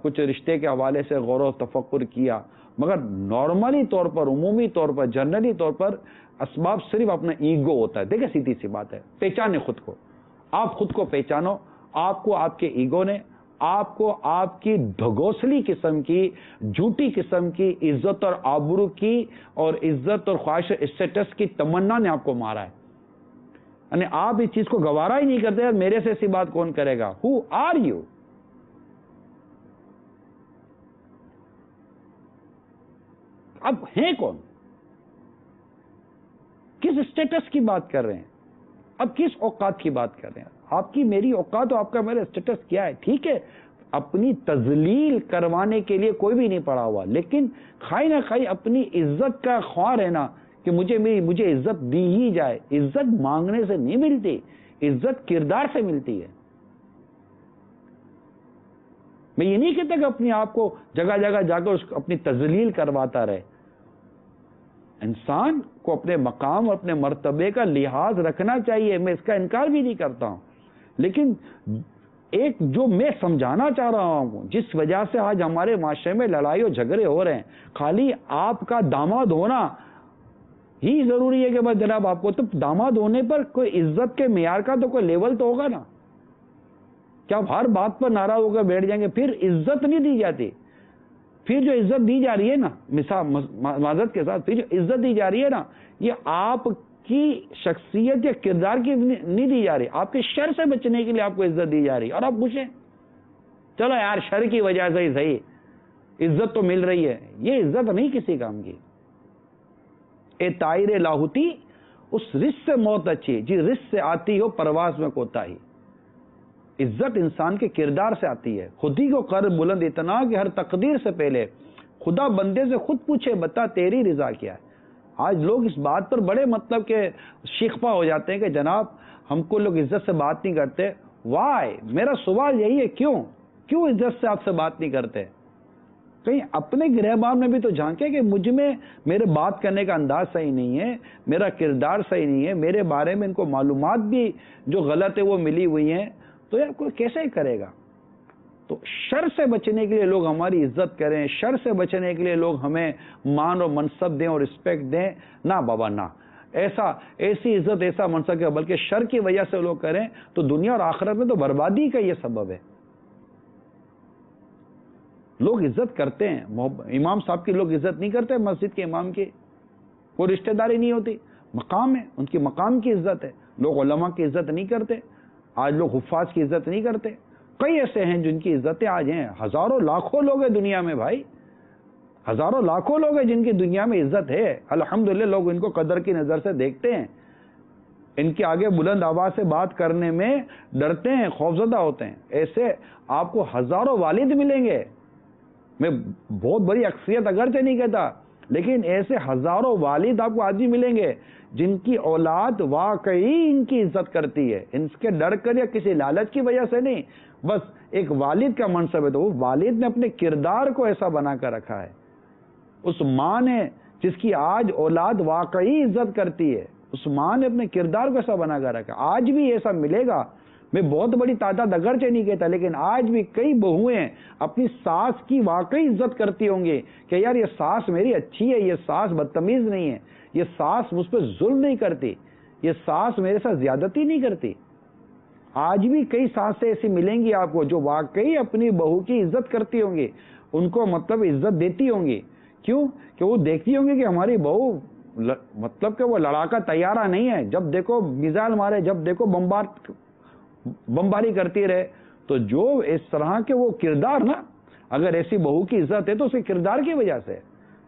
کچھ رشتے کے حوالے سے غور و تفکر کیا، مگر نارملی طور پر، عمومی طور پر، جنرلی طور پر اسباب صرف اپنا ایگو ہوتا ہے۔ دیکھیں سیدھی سی بات ہے، پہچانے خود کو، آپ خود کو پہچانو، آپ کو آپ کے ایگو نے، آپ کو آپ کی ڈھگوسلی قسم کی، جھوٹی قسم کی عزت اور آبرو کی اور عزت اور خواہش اسٹیٹس کی تمنا نے آپ کو مارا ہے۔ یعنی آپ اس چیز کو گوارا ہی نہیں کرتے، میرے سے ایسی بات کون کرے گا؟ Who are you? اب ہیں کون؟ کس اسٹیٹس کی بات کر رہے ہیں؟ اب کس اوقات کی بات کر رہے ہیں؟ آپ کی میری اوقات اور آپ کا میرا اسٹیٹس کیا ہے؟ ٹھیک ہے، اپنی تذلیل کروانے کے لیے کوئی بھی نہیں پڑا ہوا، لیکن خواہ نہ خواہ اپنی عزت کا خواہ رہنا کہ مجھے عزت دی ہی جائے۔ عزت مانگنے سے نہیں ملتی، عزت کردار سے ملتی ہے۔ میں یہ نہیں کہتا کہ اپنے آپ کو جگہ جگہ جا کر اپنی تذلیل کرواتا رہے۔ انسان کو اپنے مقام اور اپنے مرتبے کا لحاظ رکھنا چاہیے، میں اس کا انکار بھی نہیں کرتا ہوں، لیکن ایک جو میں سمجھانا چاہ رہا ہوں، جس وجہ سے آج ہمارے معاشرے میں لڑائی اور جھگڑے ہو رہے ہیں، خالی آپ کا داماد ہونا ہی ضروری ہے کہ بس جناب آپ کو، تو داماد ہونے پر کوئی عزت کے معیار کا تو کوئی لیول تو ہوگا نا؟ کیا آپ ہر بات پر ناراض ہو کر بیٹھ جائیں گے؟ پھر عزت نہیں دی جاتی۔ پھر جو عزت دی جا رہی ہے نا، معذرت کے ساتھ، پھر جو عزت دی جا رہی ہے نا، یہ آپ کی شخصیت یا کردار کی نہیں دی جا رہی، آپ کے شر سے بچنے کے لیے آپ کو عزت دی جا رہی ہے۔ اور آپ پوچھیں چلو یار شر کی وجہ سے ہی صحیح عزت تو مل رہی ہے، یہ عزت نہیں کسی کام کی۔ اے طائر لاہوتی، اس رزق سے موت اچھی جی رزق سے آتی ہو پرواز میں کوتاہی۔ عزت انسان کے کردار سے آتی ہے۔ خود ہی کو قدر بلند اتنا کہ ہر تقدیر سے پہلے خدا بندے سے خود پوچھے بتا تیری رضا کیا ہے۔ آج لوگ اس بات پر بڑے مطلب کہ شیخپا ہو جاتے ہیں کہ جناب ہم کو لوگ عزت سے بات نہیں کرتے۔ وائی؟ میرا سوال یہی ہے، کیوں عزت سے آپ سے بات نہیں کرتے؟ کہیں اپنے گرہبان میں بھی تو جھانکے کہ مجھ میں میرے بات کرنے کا انداز صحیح نہیں ہے، میرا کردار صحیح نہیں ہے، میرے بارے میں ان کو معلومات بھی جو غلط ہے وہ ملی ہوئی ہیں، تو یار کوئی کیسے کرے گا؟ تو شر سے بچنے کے لیے لوگ ہماری عزت کریں، شر سے بچنے کے لیے لوگ ہمیں مان اور منصب دیں اور رسپیکٹ دیں، نہ بابا نہ، ایسی عزت ایسا منصب ہے، بلکہ شر کی وجہ سے لوگ کریں تو دنیا اور آخرت میں تو بربادی کا یہ سبب ہے۔ لوگ عزت کرتے ہیں، امام صاحب کی لوگ عزت نہیں کرتے، مسجد کے امام کی کوئی رشتہ داری نہیں ہوتی، مقام ہے، ان کی مقام کی عزت ہے۔ لوگ علماء کی عزت نہیں کرتے، آج لوگ حفاظ کی عزت نہیں کرتے۔ کئی ایسے ہیں جن کی عزتیں آج ہیں، ہزاروں لاکھوں لوگ ہیں دنیا میں بھائی، ہزاروں لاکھوں لوگ ہیں جن کی دنیا میں عزت ہے، الحمدللہ لوگ ان کو قدر کی نظر سے دیکھتے ہیں، ان کے آگے بلند آواز سے بات کرنے میں ڈرتے ہیں، خوفزدہ ہوتے ہیں۔ ایسے آپ کو ہزاروں والد ملیں گے، میں بہت بڑی اکثریت اگرچہ نہیں کہتا، لیکن ایسے ہزاروں والد آپ کو آدمی ملیں گے جن کی اولاد واقعی ان کی عزت کرتی ہے، ان کے ڈر کر یا کسی لالچ کی وجہ سے نہیں، بس ایک والد کا منصب ہے تو وہ والد نے اپنے کردار کو ایسا بنا کر رکھا ہے. اس ماں نے جس کی آج اولاد واقعی عزت کرتی ہے، اس ماں نے اپنے کردار کو ایسا بنا کر رکھا. آج بھی ایسا ملے گا. میں بہت بڑی تعداد اگرچہ نہیں کہتا، لیکن آج بھی کئی بہویں اپنی ساس کی واقعی عزت کرتی ہوں گی کہ یار یہ ساس میری اچھی ہے، یہ ساس بدتمیز نہیں ہے، یہ ساس مجھ پہ ظلم نہیں کرتی، یہ ساس میرے ساتھ زیادتی نہیں کرتی. آج بھی کئی ساسیں ایسی ملیں گی آپ کو جو واقعی اپنی بہو کی عزت کرتی ہوں گی، ان کو مطلب عزت دیتی ہوں گی. کیوں کہ وہ دیکھتی ہوں گی کہ ہماری بہو مطلب کہ وہ لڑاکا تیارہ نہیں ہے، جب دیکھو میزائل مارے، جب دیکھو بمباری کرتی رہے. تو جو اس طرح کے وہ کردار نا، اگر ایسی بہو کی عزت ہے تو اس کے کردار کی وجہ سے،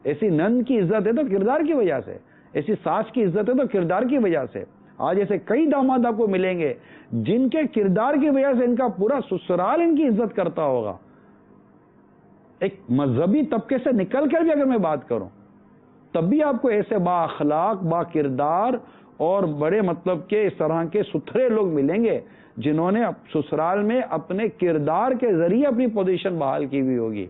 ایسی نند کی عزت ہے تو کردار کی وجہ سے، ایسی ساس کی عزت ہے تو کردار کی وجہ سے. آج ایسے کئی داماد آپ کو ملیں گے جن کے کردار کی وجہ سے ان کا پورا سسرال ان کی عزت کرتا ہوگا. ایک مذہبی طبقے سے نکل کر بھی اگر میں بات کروں تب بھی آپ کو ایسے با اخلاق، با کردار اور بڑے مطلب کہ اس طرح کے ستھرے لوگ ملیں گے جنہوں نے سسرال میں اپنے کردار کے ذریعے اپنی پوزیشن بحال کی ہوئی ہوگی.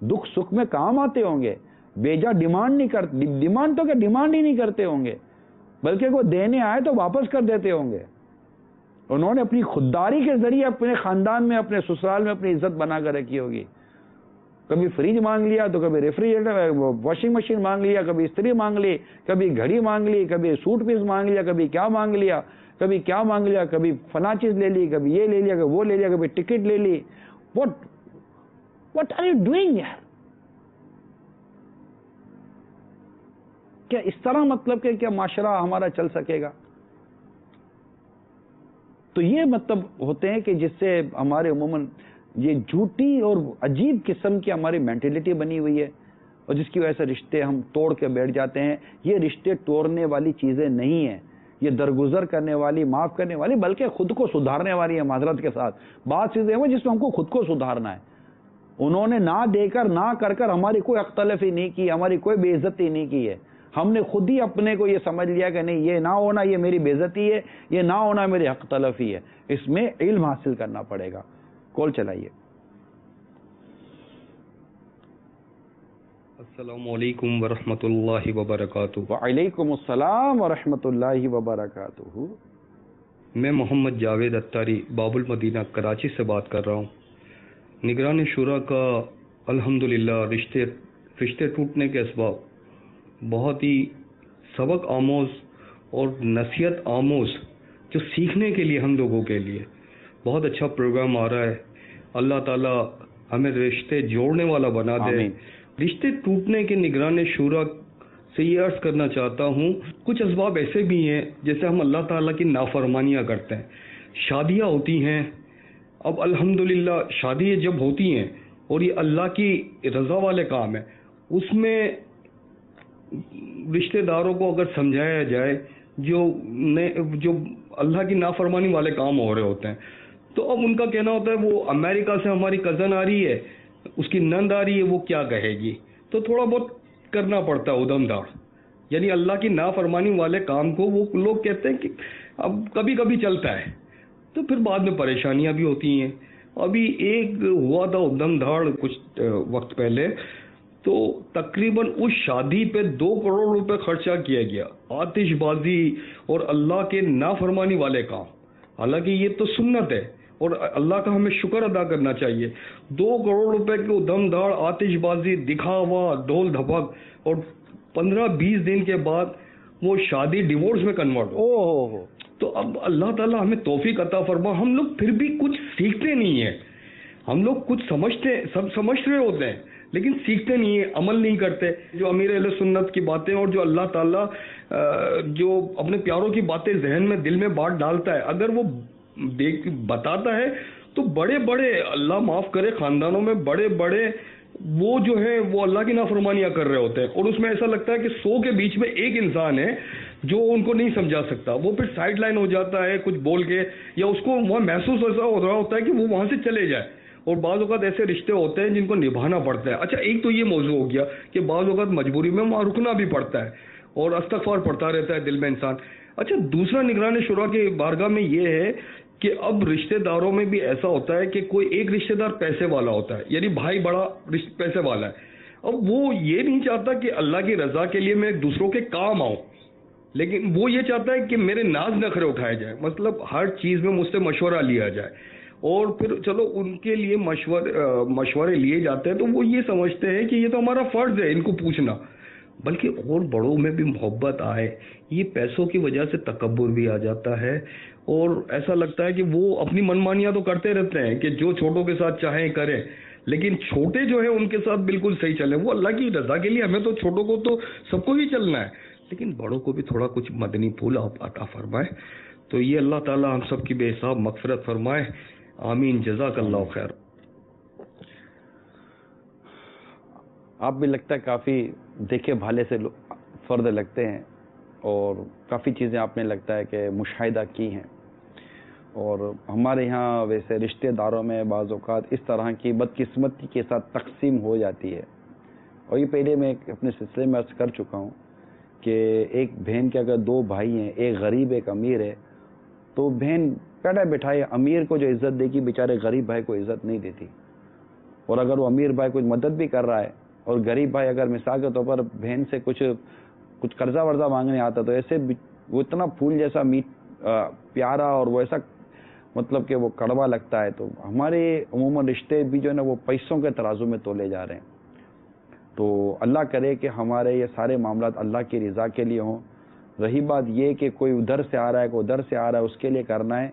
دکھ سکھ میں کام آتے ہوں گے، بیجا ڈیمانڈ نہیں کرتے، ڈیمانڈ تو کہ ڈیمانڈ ہی نہیں کرتے ہوں گے، بلکہ وہ دینے آئے تو واپس کر دیتے ہوں گے. انہوں نے اپنی خودداری کے ذریعے اپنے خاندان میں، اپنے سسرال میں اپنی عزت بنا کر رکھی ہوگی. کبھی فریج مانگ لیا تو کبھی ریفریجریٹر واشنگ مشین مانگ لیا، کبھی استری مانگ لی، کبھی گھڑی مانگ لی، کبھی سوٹ پیس مانگ لیا، کبھی کیا مانگ لیا، کبھی کیا مانگ لیا، کبھی فلاں چیز لے لی، کبھی یہ لے لیا، کبھی وہ لے لیا، کبھی ٹکٹ لے لی. واٹ آر یو ڈوئنگ یار؟ کیا اس طرح مطلب کہ کیا معاشرہ ہمارا چل سکے گا؟ تو یہ مطلب ہوتے ہیں کہ جس سے ہمارے عموماً یہ جھوٹی اور عجیب قسم کی ہماری مینٹلٹی بنی ہوئی ہے، اور جس کی وجہ سے رشتے ہم توڑ کے بیٹھ جاتے ہیں. یہ رشتے توڑنے والی چیزیں نہیں ہیں، یہ درگزر کرنے والی، معاف کرنے والی، بلکہ خود کو سدھارنے والی ہے. معذرت کے ساتھ بات چیزیں ہیں جس میں ہم کو خود کو سدھارنا ہے. انہوں نے نہ دے کر، نہ کر کر ہماری کوئی اخ تلفی نہیں کی، ہماری کوئی بے عزتی نہیں کی ہے. ہم نے خود ہی اپنے کو یہ سمجھ لیا کہ نہیں، یہ نہ ہونا یہ میری بے عزتی ہے، یہ نہ ہونا میری حق تلفی ہے. اس میں علم حاصل کرنا پڑے گا. کال چلائیے. السلام علیکم ورحمۃ اللہ وبرکاتہ. وعلیکم السلام ورحمۃ اللہ وبرکاتہ. میں محمد جاوید اتاری باب المدینہ کراچی سے بات کر رہا ہوں. نگران شورا کا الحمدللہ رشتے ٹوٹنے کے اسباب بہت ہی سبق آموز اور نصیحت آموز، جو سیکھنے کے لیے ہم لوگوں کے لیے بہت اچھا پروگرام آ رہا ہے. اللہ تعالی ہمیں رشتے جوڑنے والا بنا دے. آمین. رشتے ٹوٹنے کے نگران شورا سے یہ عرض کرنا چاہتا ہوں، کچھ اسباب ایسے بھی ہیں جیسے ہم اللہ تعالیٰ کی نافرمانیاں کرتے ہیں. شادیاں ہوتی ہیں، اب الحمدللہ شادی جب ہوتی ہیں اور یہ اللہ کی رضا والے کام ہے، اس میں رشتہ داروں کو اگر سمجھایا جائے جو اللہ کی نافرمانی والے کام ہو رہے ہوتے ہیں، تو اب ان کا کہنا ہوتا ہے وہ امریکہ سے ہماری کزن آ رہی ہے، اس کی نند آ رہی ہے، وہ کیا کہے گی. تو تھوڑا بہت کرنا پڑتا ہے ادھم دھاڑ. یعنی اللہ کی نافرمانی والے کام کو وہ لوگ کہتے ہیں کہ اب کبھی کبھی چلتا ہے، تو پھر بعد میں پریشانیاں بھی ہوتی ہیں. ابھی ایک ہوا تھا ادھم دھاڑ کچھ وقت پہلے، تو تقریباً اس شادی پہ 2 کروڑ روپے خرچہ کیا گیا. آتش بازی اور اللہ کے نافرمانی والے کام. حالانکہ یہ تو سنت ہے اور اللہ کا ہمیں شکر ادا کرنا چاہیے. 2 کروڑ روپے کی دم دھاڑ، آتش بازی، دکھاوا، ڈھول دھپک، اور 15-20 دن کے بعد وہ شادی ڈیورس میں کنورٹ ہو. تو اب اللہ تعالیٰ ہمیں توفیق عطا فرما. ہم لوگ پھر بھی کچھ سیکھتے نہیں ہیں. ہم لوگ کچھ سب سمجھ رہے ہوتے ہیں لیکن سیکھتے نہیں ہیں، عمل نہیں کرتے. جو امیر اہل سنت کی باتیں اور جو اللہ تعالیٰ جو اپنے پیاروں کی باتیں ذہن میں، دل میں بات ڈالتا ہے، اگر وہ بتاتا ہے تو بڑے بڑے، اللہ معاف کرے، خاندانوں میں بڑے بڑے وہ جو ہے وہ اللہ کی نافرمانیاں کر رہے ہوتے ہیں. اور اس میں ایسا لگتا ہے کہ 100 کے بیچ میں ایک انسان ہے جو ان کو نہیں سمجھا سکتا. وہ پھر سائڈ لائن ہو جاتا ہے کچھ بول کے، یا اس کو وہاں محسوس ایسا ہو رہا ہوتا ہے کہ وہ وہاں سے چلے جائے. اور بعض اوقات ایسے رشتے ہوتے ہیں جن کو نبھانا پڑتا ہے. اچھا ایک تو یہ موضوع ہو گیا کہ بعض اوقات مجبوری میں وہاں رکنا بھی پڑتا ہے اور استغفار پڑتا رہتا ہے دل میں انسان. اچھا دوسرا نگران شورا کے بارگاہ میں یہ ہے کہ اب رشتہ داروں میں بھی ایسا ہوتا ہے کہ کوئی ایک رشتہ دار پیسے والا ہوتا ہے, یعنی بھائی بڑا پیسے والا ہے. اب وہ یہ نہیں چاہتا کہ اللہ کی رضا کے لیے میں دوسروں کے کام آؤں, لیکن وہ یہ چاہتا ہے کہ میرے ناز نخرے اٹھائے جائیں, مطلب ہر چیز میں مجھ سے مشورہ لیا جائے. اور پھر چلو ان کے لیے مشورے لیے جاتے ہیں تو وہ یہ سمجھتے ہیں کہ یہ تو ہمارا فرض ہے ان کو پوچھنا. بلکہ اور بڑوں میں بھی محبت آئے, یہ پیسوں کی وجہ سے تکبر بھی آ جاتا ہے اور ایسا لگتا ہے کہ وہ اپنی منمانیاں تو کرتے رہتے ہیں کہ جو چھوٹوں کے ساتھ چاہیں کریں, لیکن چھوٹے جو ہیں ان کے ساتھ بالکل صحیح چلیں. وہ اللہ کی رضا کے لیے ہمیں تو چھوٹوں کو تو سب کو ہی چلنا ہے, لیکن بڑوں کو بھی تھوڑا کچھ مدنی پھول عطا فرمائے. تو یہ اللہ تعالی ہم سب کی بے حساب مغفرت فرمائے. آمین. جزاک اللہ خیر. آپ بھی لگتا ہے کافی دیکھے بھالے سے فرد لگتے ہیں اور کافی چیزیں آپ نے لگتا ہے کہ مشاہدہ کی ہیں. اور ہمارے یہاں ویسے رشتہ داروں میں بعض اوقات اس طرح کی بدقسمتی کے ساتھ تقسیم ہو جاتی ہے. اور یہ پہلے میں اپنے سلسلے میں عرض کر چکا ہوں کہ ایک بہن کے اگر دو بھائی ہیں, ایک غریب ایک امیر ہے, تو بہن بیٹھا بٹھائے امیر کو جو عزت دے گی بیچارے غریب بھائی کو عزت نہیں دیتی. اور اگر وہ امیر بھائی کچھ مدد بھی کر رہا ہے اور غریب بھائی اگر مثال کے طور پر بہن سے کچھ قرضہ ورضہ مانگنے آتا تو ایسے وہ اتنا پھول جیسا پیارا اور وہ ایسا مطلب کہ وہ کڑوا لگتا ہے. تو ہمارے عموماً رشتے بھی جو ہے نا وہ پیسوں کے ترازو میں تولے جا رہے ہیں. تو اللہ کرے کہ ہمارے یہ سارے معاملات اللہ کی رضا کے لیے ہوں. رہی بات یہ کہ کوئی ادھر سے آ رہا ہے کوئی ادھر سے آ رہا ہے, اس کے لیے کرنا ہے.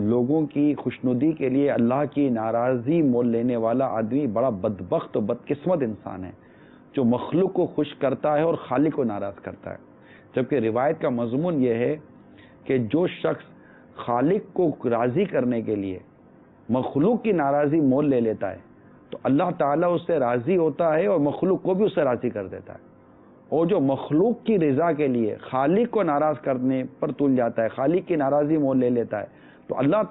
لوگوں کی خوشنودی کے لیے اللہ کی ناراضی مول لینے والا آدمی بڑا بدبخت و بدقسمت انسان ہے جو مخلوق کو خوش کرتا ہے اور خالق کو ناراض کرتا ہے. جبکہ روایت کا مضمون یہ ہے کہ جو شخص خالق کو راضی کرنے کے لیے مخلوق کی ناراضی مول لے لیتا ہے تو اللہ تعالیٰ اس سے راضی ہوتا ہے اور مخلوق کو بھی اس سے راضی کر دیتا ہے. اور جو مخلوق کی رضا کے لیے خالق کو ناراض کرنے پر تل جاتا ہے, خالق کی ناراضی مول لے لیتا ہے, تو اللہ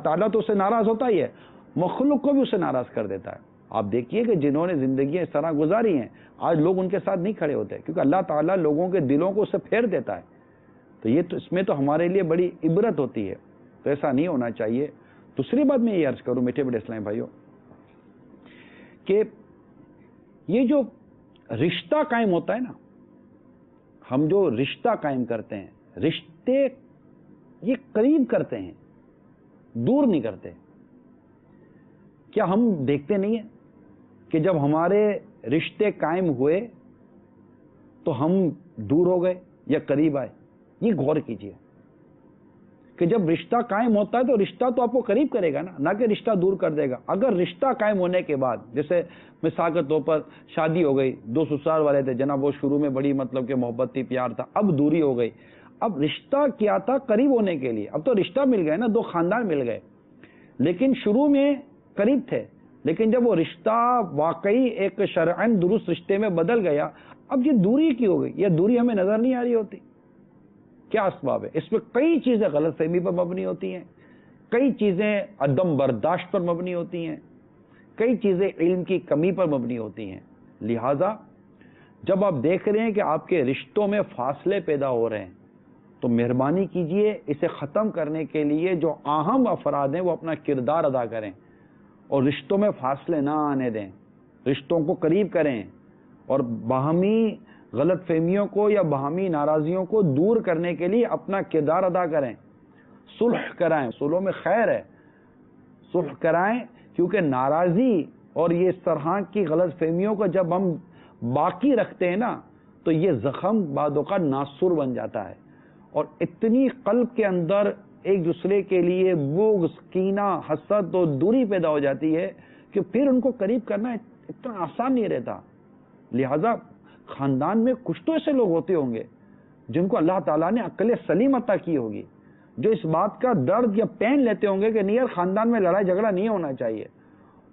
تعالیٰ تو اس سے ناراض ہوتا ہی ہے, مخلوق کو بھی اس سے ناراض کر دیتا ہے. آپ دیکھیے کہ جنہوں نے زندگیاں اس طرح گزاری ہیں آج لوگ ان کے ساتھ نہیں کھڑے ہوتے کیونکہ اللہ تعالیٰ لوگوں کے دلوں کو اس سے پھیر دیتا ہے. تو یہ تو اس میں تو ہمارے لیے بڑی عبرت ہوتی ہے, تو ایسا نہیں ہونا چاہیے. دوسری بات میں یہ عرض کروں میٹھے بڑے اسلامی بھائیوں کہ یہ جو رشتہ قائم ہوتا ہے نا, ہم جو رشتہ قائم کرتے ہیں, رشتے یہ قریب کرتے ہیں, دور نہیں کرتے. کیا ہم دیکھتے نہیں ہیں کہ جب ہمارے رشتے قائم ہوئے تو ہم دور ہو گئے یا قریب آئے؟ یہ غور کیجئے کہ جب رشتہ قائم ہوتا ہے تو رشتہ تو آپ کو قریب کرے گا نا, نہ کہ رشتہ دور کر دے گا. اگر رشتہ قائم ہونے کے بعد جیسے مثال کے طور پر شادی ہو گئی, دو سسرال والے تھے جناب, وہ شروع میں بڑی مطلب کہ محبت تھی, پیار تھا, اب دوری ہو گئی. اب رشتہ کیا تھا قریب ہونے کے لیے, اب تو رشتہ مل گئے نا, دو خاندان مل گئے, لیکن شروع میں قریب تھے. لیکن جب وہ رشتہ واقعی ایک شرعاً درست رشتے میں بدل گیا, اب یہ دوری کی ہو گئی. یہ دوری ہمیں نظر نہیں آ رہی ہوتی. کیا اسباب ہے؟ اس میں کئی چیزیں غلط فہمی پر مبنی ہوتی ہیں, کئی چیزیں عدم برداشت پر مبنی ہوتی ہیں, کئی چیزیں علم کی کمی پر مبنی ہوتی ہیں. لہذا جب آپ دیکھ رہے ہیں کہ آپ کے رشتوں میں فاصلے پیدا ہو رہے ہیں تو مہربانی کیجئے اسے ختم کرنے کے لیے جو اہم افراد ہیں وہ اپنا کردار ادا کریں اور رشتوں میں فاصلے نہ آنے دیں, رشتوں کو قریب کریں اور باہمی غلط فہمیوں کو یا باہمی ناراضیوں کو دور کرنے کے لیے اپنا کردار ادا کریں. صلح کرائیں, صلح میں خیر ہے, صلح کرائیں, کیونکہ ناراضی اور یہ اس طرح کی غلط فہمیوں کو جب ہم باقی رکھتے ہیں نا تو یہ زخم بعدوں کا ناسور بن جاتا ہے اور اتنی قلب کے اندر ایک دوسرے کے لیے بغض, کینہ, حسد اور دوری پیدا ہو جاتی ہے کہ پھر ان کو قریب کرنا اتنا آسان نہیں رہتا. لہذا خاندان میں کچھ تو ایسے لوگ ہوتے ہوں گے جن کو اللہ تعالیٰ نے عقل سلیم عطا کی ہوگی, جو اس بات کا درد یا پین لیتے ہوں گے کہ نہیں یار خاندان میں لڑائی جھگڑا نہیں ہونا چاہیے.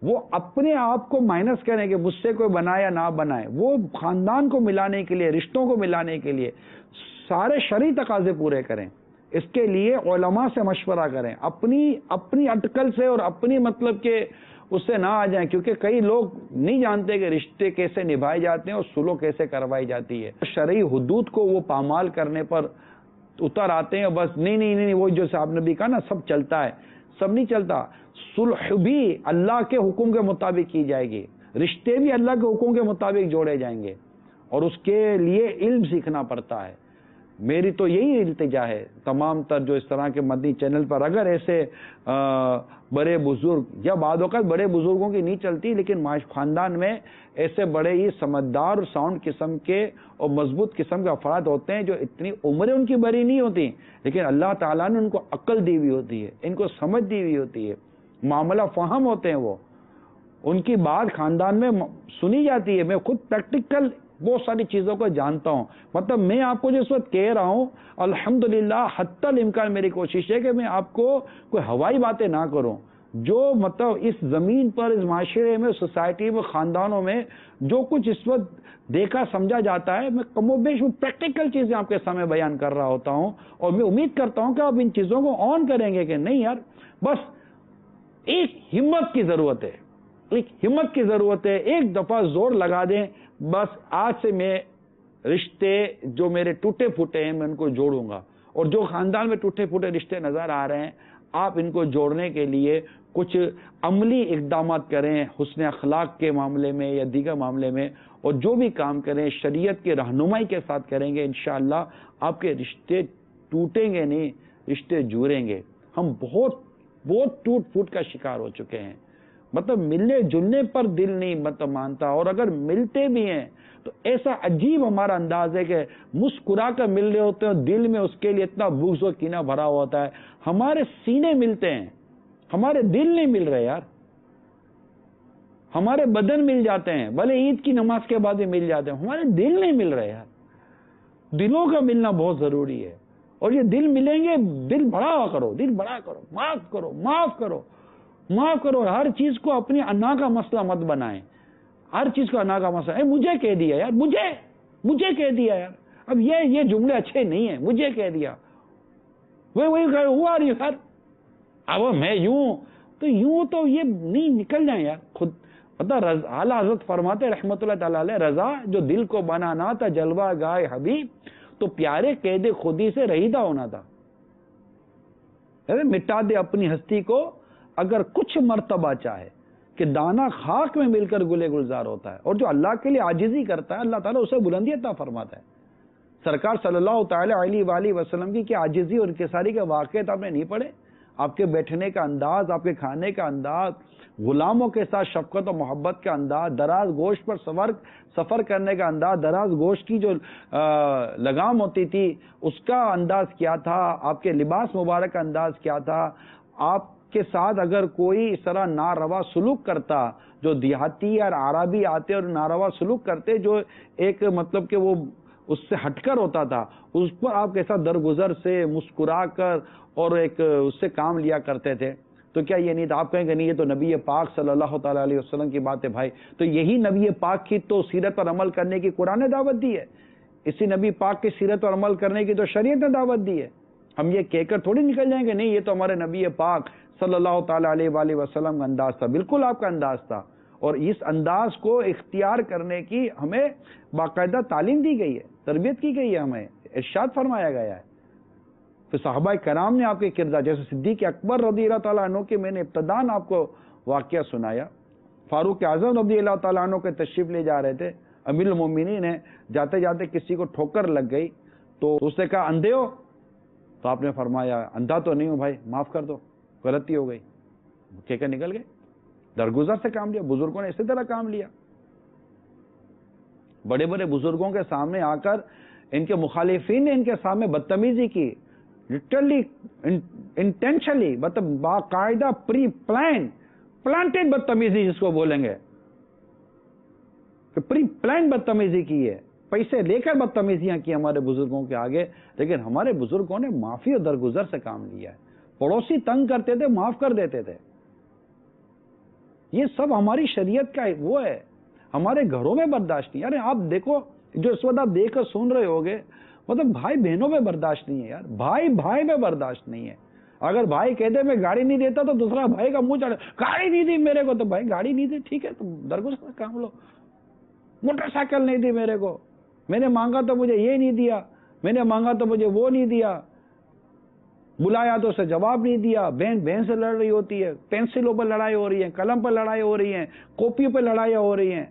وہ اپنے آپ کو مائنس کریں کہ مجھ سے کوئی بنائے یا نہ بنائے, وہ خاندان کو ملانے کے لیے, رشتوں کو ملانے کے لیے سارے شرعی تقاضے پورے کریں, اس کے لیے علماء سے مشورہ کریں، اپنی اٹکل سے اور اپنی مطلب کہ اس سے نہ آ جائیں، کیونکہ کئی لوگ نہیں جانتے کہ رشتے کیسے نبھائے جاتے ہیں اور سلو کیسے کروائی جاتی ہے. شرعی حدود کو وہ پامال کرنے پر اتر آتے ہیں، بس نہیں وہ جو صاحب نے بھی کہا نا سب چلتا ہے، سب نہیں چلتا. صلح بھی اللہ کے حکم کے مطابق کی جائے گی، رشتے بھی اللہ کے حکم کے مطابق جوڑے جائیں گے، اور اس کے لیے علم سیکھنا پڑتا ہے. میری تو یہی التجا ہے تمام تر جو اس طرح کے مدنی چینل پر، اگر ایسے بڑے بزرگ یا بعض اوقات بڑے بزرگوں کی نہیں چلتی، لیکن خاندان میں ایسے بڑے ہی سمجھدار اور ساؤنڈ قسم کے اور مضبوط قسم کے افراد ہوتے ہیں جو اتنی عمریں ان کی بڑی نہیں ہوتی، لیکن اللہ تعالیٰ نے ان کو عقل دی ہوئی ہوتی ہے، ان کو سمجھ دی ہوئی ہوتی ہے، معاملہ فہم ہوتے ہیں، وہ ان کی بات خاندان میں سنی جاتی ہے. میں خود پریکٹیکل بہت ساری چیزوں کو جانتا ہوں. مطلب میں آپ کو جس وقت کہہ رہا ہوں الحمدللہ حتی الامکان میری کوشش ہے کہ میں آپ کو کوئی ہوائی باتیں نہ کروں. جو مطلب اس زمین پر، اس معاشرے میں، سوسائٹی میں، خاندانوں میں جو کچھ اس وقت دیکھا سمجھا جاتا ہے، میں کم و بیش پریکٹیکل چیزیں آپ کے سامنے بیان کر رہا ہوتا ہوں، اور میں امید کرتا ہوں کہ آپ ان چیزوں کو آن کریں گے کہ نہیں یار بس ایک ہمت کی ضرورت ہے، ایک ہمت کی ضرورت ہے. ایک دفعہ زور لگا دیں، بس آج سے میں رشتے جو میرے ٹوٹے پھوٹے ہیں میں ان کو جوڑوں گا، اور جو خاندان میں ٹوٹے پھوٹے رشتے نظر آ رہے ہیں آپ ان کو جوڑنے کے لیے کچھ عملی اقدامات کریں، حسن اخلاق کے معاملے میں یا دیگر معاملے میں، اور جو بھی کام کریں شریعت کی رہنمائی کے ساتھ کریں گے، انشاءاللہ آپ کے رشتے ٹوٹیں گے نہیں، رشتے جڑیں گے. ہم بہت ٹوٹ پھوٹ کا شکار ہو چکے ہیں، مطلب ملنے جلنے پر دل نہیں مطلب مانتا، اور اگر ملتے بھی ہیں تو ایسا عجیب ہمارا انداز ہے کہ مسکرا کر مل رہے ہوتے ہیں، دل میں اس کے لیے اتنا بغض و کینہ بھرا ہوتا ہے. ہمارے سینے ملتے ہیں، ہمارے دل نہیں مل رہے یار. ہمارے بدن مل جاتے ہیں، بھلے عید کی نماز کے بعد بھی مل جاتے ہیں، ہمارے دل نہیں مل رہے یار. دلوں کا ملنا بہت ضروری ہے، اور یہ دل ملیں گے، دل بڑا کرو، دل بڑا کرو، معاف کرو، معاف کرو، معاف کرو. ہر چیز کو اپنی انا کا مسئلہ مت بنائیں، ہر چیز کو انا کا مسئلہ. مجھے کہہ دیا یار، مجھے کہہ دیا یار. اب یہ جملے اچھے نہیں ہیں. مجھے کہہ دیا، وہی ہوا رہی یار، اب میں یوں تو یہ نہیں نکل جائیں یار خود. مطلب اعلیٰ حضرت فرماتے رحمت اللہ تعالی علیہ، رضا جو دل کو بنانا تھا جلوہ گائے حبیب، تو پیارے قید خودی سے رہیدہ ہونا تھا. مٹا دے اپنی ہستی کو اگر کچھ مرتبہ چاہے، کہ دانا خاک میں مل کر گلے گلزار ہوتا ہے، اور جو اللہ کے لیے عاجزی کرتا ہے اللہ تعالیٰ اسے بلندی عطا فرماتا ہے. سرکار صلی اللہ تعالی علیہ وآلہ وسلم کی کیا عاجزی اور انکساری کے واقعات آپ نے نہیں پڑھے؟ آپ کے بیٹھنے کا انداز، آپ کے کھانے کا انداز، غلاموں کے ساتھ شفقت و محبت کا انداز، دراز گوشت پر سفر کرنے کا انداز، دراز گوشت کی جو لگام ہوتی تھی اس کا انداز کیا تھا، آپ کے لباس مبارک کا انداز کیا تھا. آپ کے ساتھ اگر کوئی اس طرح ناروا سلوک کرتا، جو دیہاتی اور عربی آتے اور ناروا سلوک کرتے، جو ایک مطلب کہ وہ اس سے ہٹ کر ہوتا تھا، اس پر آپ کیسا درگزر سے مسکرا کر اور ایک اس سے کام لیا کرتے تھے. تو کیا یہ نہیں تھا؟ آپ کہیں گے نہیں یہ تو نبی پاک صلی اللہ تعالی علیہ وسلم کی بات ہے. بھائی تو یہی نبی پاک کی تو سیرت پر عمل کرنے کی قرآن نے دعوت دی ہے، اسی نبی پاک کی سیرت پر عمل کرنے کی تو شریعت نے دعوت دی ہے. ہم یہ کہہ کر تھوڑی نکل جائیں گے نہیں یہ تو ہمارے نبی پاک صلی اللہ تعالی علیہ وآلہ وسلم کا انداز تھا. بالکل آپ کا انداز تھا، اور اس انداز کو اختیار کرنے کی ہمیں باقاعدہ تعلیم دی گئی ہے، تربیت کی گئی ہے، ہمیں ارشاد فرمایا گیا ہے. پھر صحابہ کرام نے آپ کے کردار، جیسے صدیق اکبر رضی اللہ تعالیٰ عنہ کے میں نے ابتداً آپ کو واقعہ سنایا. فاروق اعظم رضی اللہ تعالیٰ عنہ کے تشریف لے جا رہے تھے، امیر المومنین ہیں، جاتے جاتے کسی کو ٹھوکر لگ گئی تو اس نے کہا اندھے ہو؟ تو آپ نے فرمایا اندھا تو نہیں ہوں بھائی، معاف کر دو، غلطی ہو گئی. کہہ کر نکل گئے. درگزر سے کام لیا. بزرگوں نے اسی طرح کام لیا. بڑے بڑے بزرگوں کے سامنے آ کر ان کے مخالفین نے ان کے سامنے بدتمیزی کی، لٹرلی انٹینشنلی، مطلب باقاعدہ پری پلانٹڈ بدتمیزی جس کو بولیں گے، کہ پری پلان بدتمیزی کی ہے، پیسے لے کر بدتمیزیاں کی ہمارے بزرگوں کے آگے. لیکن ہمارے بزرگوں نے معافی اور درگزر سے کام لیا ہے. پڑوسی تنگ کرتے تھے، معاف کر دیتے تھے. یہ سب ہماری شریعت کا وہ ہے. ہمارے گھروں میں برداشت نہیں. یار آپ دیکھو جو اس وقت آپ دیکھ کر سن رہے ہوگے، مطلب بھائی بہنوں میں برداشت نہیں ہے یار، بھائی بھائی میں برداشت نہیں ہے. اگر بھائی کہتے میں گاڑی نہیں دیتا تو دوسرا بھائی کا منہ چڑھے گاڑی نہیں دی میرے کو، تو بھائی گاڑی نہیں دی ٹھیک ہے تم درگزر کام لو. موٹر سائیکل نہیں دی میرے کو، میں نے مانگا تو مجھے یہ نہیں دیا، میں نے مانگا تو مجھے وہ نہیں دیا، بلایا تو اسے جواب نہیں دیا. بہن سے لڑ رہی ہوتی ہے، پینسلوں پر لڑائی ہو رہی ہے، قلم پر لڑائی ہو رہی ہے، کاپیوں پہ لڑائی ہو رہی ہیں،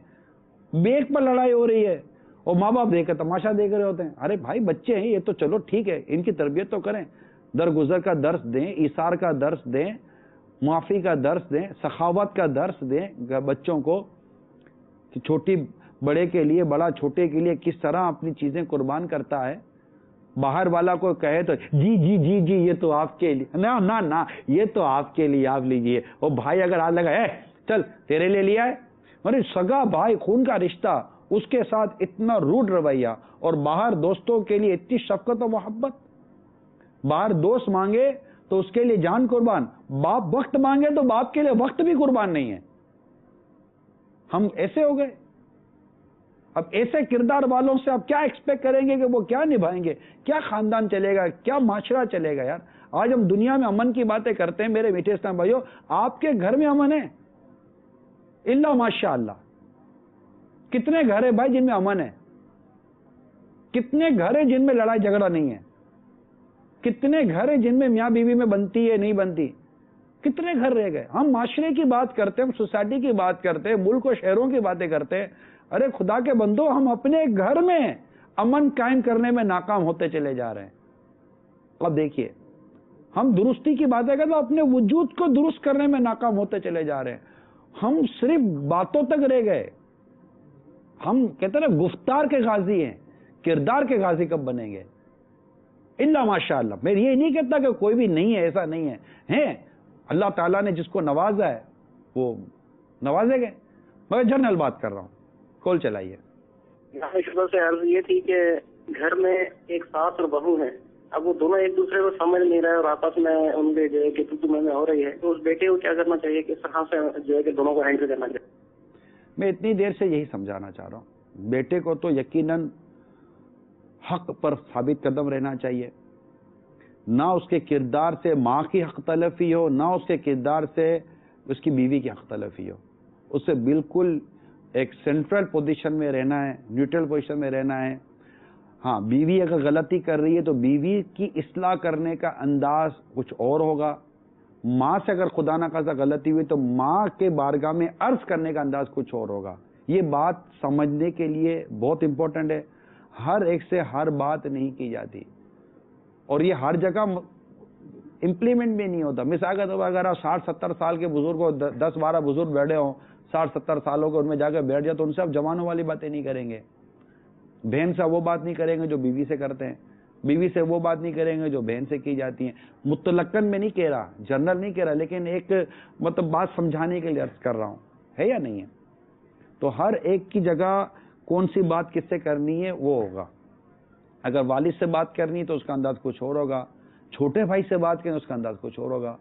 بیگ پر لڑائی ہو رہی ہے، اور ماں باپ دیکھ کر تماشا دیکھ رہے ہوتے ہیں. ارے بھائی بچے ہیں یہ تو چلو ٹھیک ہے، ان کی تربیت تو کریں، درگزر کا درس دیں، ایثار کا درس دیں، معافی کا درس دیں، سخاوت کا درس دیں بچوں کو، کہ چھوٹی بڑے کے لیے، بڑا چھوٹے کے لیے کس طرح اپنی چیزیں قربان کرتا ہے. باہر والا کو کہے تو جی جی جی جی یہ تو آپ کے لیے، نہ نہ نہ یہ تو آپ کے لیے، آپ لیجئے. اور بھائی اگر ہاتھ لگا چل تیرے لیے لیا ہے، ارے سگا بھائی خون کا رشتہ، اس کے ساتھ اتنا روڈ رویہ، اور باہر دوستوں کے لیے اتنی شفقت و محبت. باہر دوست مانگے تو اس کے لیے جان قربان، باپ وقت مانگے تو باپ کے لیے وقت بھی قربان نہیں ہے. ہم ایسے ہو گئے. اب ایسے کردار والوں سے آپ کیا ایکسپیکٹ کریں گے کہ وہ کیا نبھائیں گے؟ کیا خاندان چلے گا؟ کیا معاشرہ چلے گا؟ یار آج ہم دنیا میں امن کی باتیں کرتے ہیں میرے میٹھے اسلام بھائیو، آپ کے گھر میں امن ہے؟ الا ماشاء اللہ. کتنے گھر ہیں بھائی جن میں امن ہے؟ کتنے گھر ہیں جن میں لڑائی جھگڑا نہیں ہے؟ کتنے گھر ہیں جن میں میاں بیوی میں بنتی ہے نہیں بنتی؟ کتنے گھر رہ گئے؟ ہم معاشرے کی بات کرتے ہیں، ہم سوسائٹی کی بات کرتے ہیں، ملک و شہروں کی باتیں کرتے ہیں. ارے خدا کے بندو، ہم اپنے گھر میں امن قائم کرنے میں ناکام ہوتے چلے جا رہے ہیں. اب دیکھیے ہم درستی کی باتیں کرتے ہیں، اپنے وجود کو درست کرنے میں ناکام ہوتے چلے جا رہے ہیں. ہم صرف باتوں تک رہ گئے. ہم کہتے ہیں نا گفتار کے غازی ہیں، کردار کے غازی کب بنیں گے؟ الا ماشاء اللہ. میں یہ نہیں کہتا کہ کوئی بھی نہیں ہے، ایسا نہیں ہے، ہیں اللہ تعالیٰ نے جس کو نوازا ہے وہ نوازے گئے. میں جنرل بات کر رہا ہوں. کال چلائیے. شبہ سے عرض یہ تھی کہ گھر میں ایک ساس اور بہو ہیں، اب وہ دونوں ایک دوسرے کو سمجھ نہیں رہے اور آپس میں ان کے جو ہے کہ تو میں ہو رہی ہے، تو اس بیٹے کو کیا کرنا چاہیے، کس طرح سے جو ہے کہ دونوں کو ہینڈل کرنا چاہیے؟ میں اتنی دیر سے یہی سمجھانا چاہ رہا ہوں. بیٹے کو تو یقیناً حق پر ثابت قدم رہنا چاہیے. نہ اس کے کردار سے ماں کی حق تلفی ہو، نہ اس کے کردار سے اس کی بیوی کی حق تلفی ہو. اس سے بالکل ایک سینٹرل پوزیشن میں رہنا ہے، نیوٹرل پوزیشن میں رہنا ہے. ہاں بیوی اگر غلطی کر رہی ہے تو بیوی کی اصلاح کرنے کا انداز کچھ اور ہوگا. ماں سے اگر خدا نہ خاصہ غلطی ہوئی تو ماں کے بارگاہ میں عرض کرنے کا انداز کچھ اور ہوگا. یہ بات سمجھنے کے لیے بہت امپورٹنٹ ہے. ہر ایک سے ہر بات نہیں کی جاتی اور یہ ہر جگہ امپلیمنٹ بھی نہیں ہوتا. مثال کے طور پر اگر آپ 60-70 سال کے بزرگ ہو، 10-12 بزرگ بیٹھے ہوں 60-70 سالوں کے، ان میں جا کے بیٹھ جائے تو ان سے آپ جوانوں والی باتیں نہیں کریں گے. بہن سے وہ بات نہیں کریں گے جو بیوی سے کرتے ہیں، بیوی سے وہ بات نہیں کریں گے جو بہن سے کی جاتی ہیں. مطلقاً میں نہیں کہہ رہا، جنرل نہیں کہہ رہا، لیکن ایک مطلب بات سمجھانے کے لیے عرض کر رہا ہوں، ہے یا نہیں ہے؟ تو ہر ایک کی جگہ کون سی بات کس سے کرنی ہے وہ ہوگا. اگر والد سے بات کرنی ہے تو اس کا انداز کچھ اور ہوگا. چھوٹے بھائی سے بات کریں اس کا انداز کچھ اور ہوگا.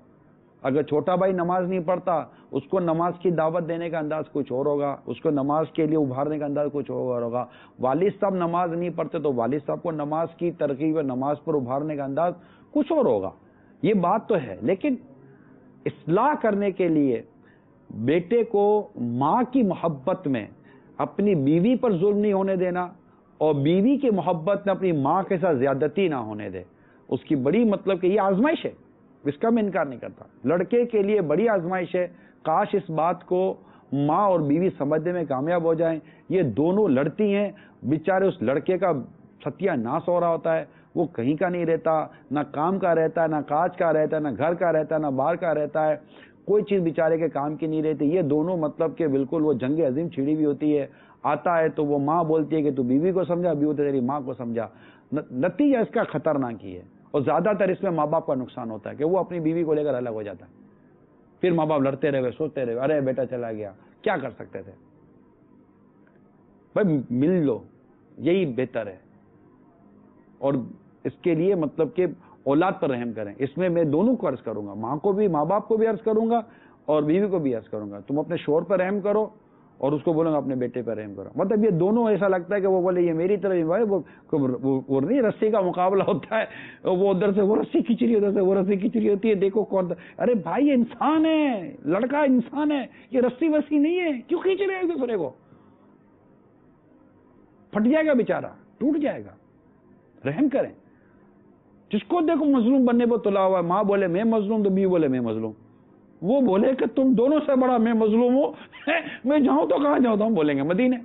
اگر چھوٹا بھائی نماز نہیں پڑھتا اس کو نماز کی دعوت دینے کا انداز کچھ اور ہوگا، اس کو نماز کے لیے ابھارنے کا انداز کچھ اور ہوگا. والد صاحب نماز نہیں پڑھتے تو والد صاحب کو نماز کی ترغیب و نماز پر ابھارنے کا انداز کچھ اور ہوگا. یہ بات تو ہے. لیکن اصلاح کرنے کے لیے بیٹے کو ماں کی محبت میں اپنی بیوی پر ظلم نہیں ہونے دینا اور بیوی کی محبت میں اپنی ماں کے ساتھ زیادتی نہ ہونے دے. اس کی بڑی مطلب کہ یہ آزمائش ہے، اس کا میں انکار نہیں کرتا. لڑکے کے لیے بڑی آزمائش ہے. کاش اس بات کو ماں اور بیوی سمجھنے میں کامیاب ہو جائیں. یہ دونوں لڑتی ہیں، بیچارے اس لڑکے کا ستیہ ناش ہو رہا ہوتا ہے. وہ کہیں کا نہیں رہتا، نہ کام کا رہتا ہے، نہ کاج کا رہتا ہے، نہ گھر کا رہتا ہے، نہ باہر کا رہتا ہے. کوئی چیز بیچارے کے کام کی نہیں رہتی. یہ دونوں مطلب کہ بالکل وہ جنگ عظیم چھڑی ہوئی ہوتی ہے. آتا ہے تو وہ ماں بولتی ہے کہ تو بیوی کو سمجھا، بیوی تو تیری ماں کو سمجھا. نتیجہ اس کا خطرناک ہی ہے. اور زیادہ تر اس میں ماں باپ کا نقصان ہوتا ہے کہ وہ اپنی بیوی کو لے کر الگ ہو جاتا ہے. پھر ماں باپ لڑتے رہے، سوچتے رہے ارے بیٹا چلا گیا، کیا کر سکتے تھے. بھائی مل لو، یہی بہتر ہے. اور اس کے لیے مطلب کہ اولاد پر رحم کریں. اس میں میں دونوں کو عرض کروں گا، ماں کو بھی، ماں باپ کو بھی عرض کروں گا اور بیوی کو بھی عرض کروں گا. تم اپنے شوہر پر رحم کرو اور اس کو بولوں گا اپنے بیٹے پر رحم کرو. مطلب یہ دونوں ایسا لگتا ہے کہ وہ بولے یہ میری طرف وہ نہیں رسی کا مقابلہ ہوتا ہے, وہ ادھر سے وہ رسی کھینچ رہی, ادھر سے وہ رسی کھینچ رہی ہوتی ہے, دیکھو کون. ارے بھائی یہ انسان ہے, لڑکا انسان ہے, یہ رسی وسی نہیں ہے, کیوں کھینچ رہے ہیں ایک دوسرے کو؟ پھٹ جائے گا بیچارہ, ٹوٹ جائے گا. رحم کریں. جس کو دیکھو مظلوم بننے پر تلا ہوا ہے, ماں بولے میں مظلوم تو بیوی بولے میں مظلوم, وہ بولے کہ تم دونوں سے بڑا میں مظلوم ہوں, میں جاؤں تو کہاں جاؤں؟ تو ہم بولیں گے مدینے.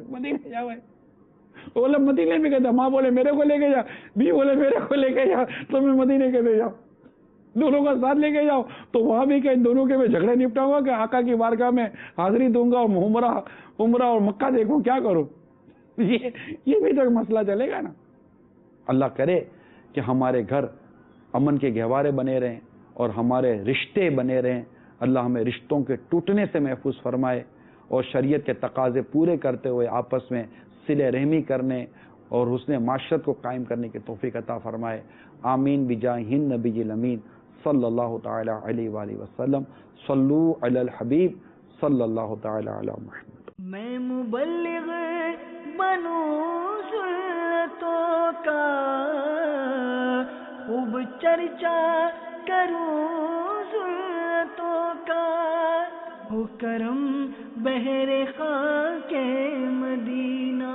مدینے جاؤ. وہ بولے مدینے میں کہتا, ماں بولے میرے کو لے کے جا, بیوی بولے میرے کو لے کے جا, تو میں مدینے کے لے جاؤ. دونوں کا ساتھ لے کے جاؤ تو وہاں بھی کہ دونوں کے میں جھگڑے نپٹاؤں گا کہ آقا کی بارگاہ میں حاضری دوں گا اور عمرہ اور مکہ دیکھوں, کیا کروں؟ یہ بھی تو مسئلہ چلے گا نا. اللہ کرے کہ ہمارے گھر امن کے گہوارے بنے رہیں اور ہمارے رشتے بنے رہیں. اللہ ہمیں رشتوں کے ٹوٹنے سے محفوظ فرمائے اور شریعت کے تقاضے پورے کرتے ہوئے آپس میں صلہ رحمی کرنے اور حسن معاشرت کو قائم کرنے کی توفیق عطا فرمائے. آمین بجاہ النبی الامین صلی اللہ تعالی علیہ وآلہ وسلم. صلو علی الحبیب صلی اللہ تعالی علی محمد. میں مبلغ بنوں سنتوں کا, خوب چرچا کروں سنتوں کا, ہو کرم بہر خاک مدینہ.